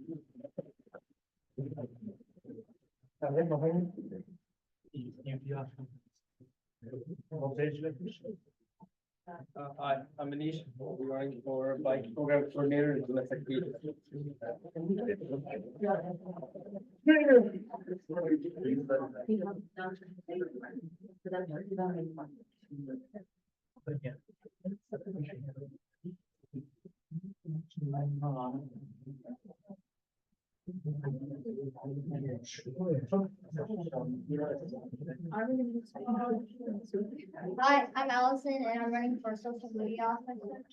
Hi, I'm Manish, we're running for bike program coordinator and domestic violence. Hi, I'm Allison and I'm running for social media officer.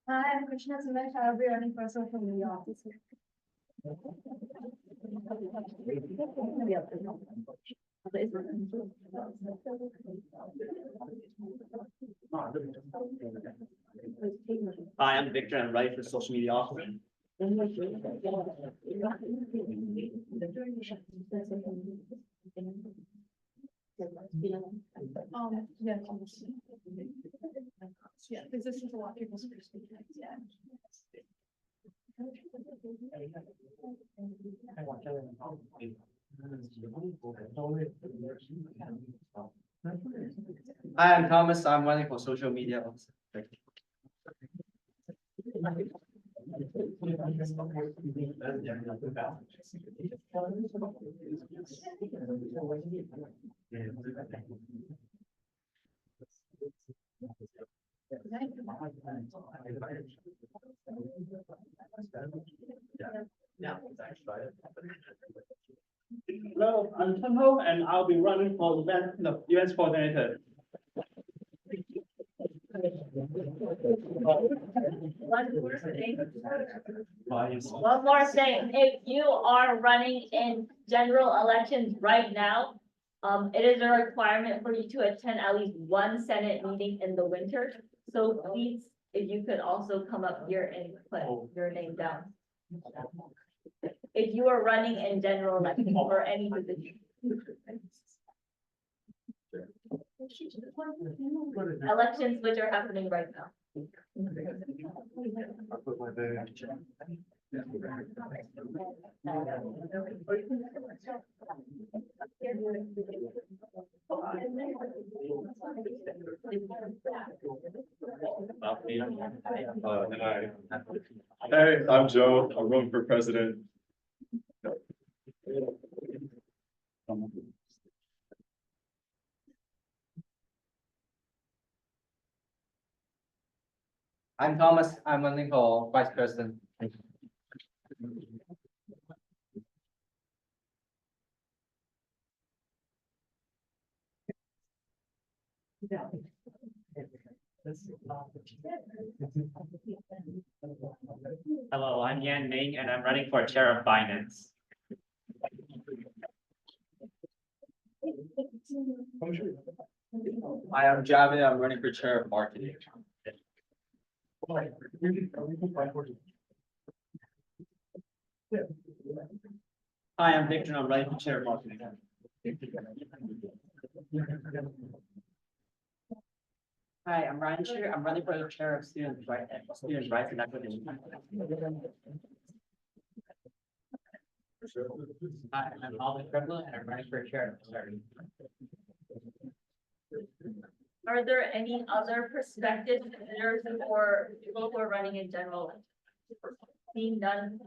Hi, I'm Krishna Sumesh. I'll be running for social media officer. Hi, I'm Victor. I'm running for social media officer. Yeah. Yeah, because this is a lot of people's first meeting, yeah. Hi, I'm Thomas. I'm running for social media officer. Thank you. Hello, I'm Tim Ho, and I'll be running for events coordinator. One more thing, if you are running in general elections right now, it is a requirement for you to attend at least one Senate meeting in the winter. So please, if you could also come up here and put your name down. If you are running in general election or any position. Elections which are happening right now. Hey, I'm Joe. I'm running for president. I'm Thomas. I'm running for vice president. Hello, I'm Yan Ming, and I'm running for chair of finance. Hi, I'm Javid, I'm running for chair of marketing. Hi, I'm Victor, and I'm running for chair of marketing. Hi, I'm Ryan Shear. I'm running for the chair of students' rights and equity. Hi, I'm Holly Krebler, and I'm running for chair of charity. Are there any other prospective visitors or people who are running in general? Being done,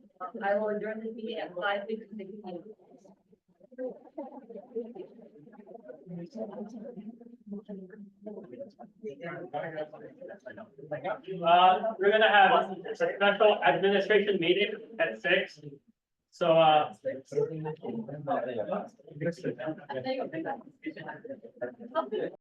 I will adjourn this meeting at 5:56. We're gonna have a special administration meeting at 6. So,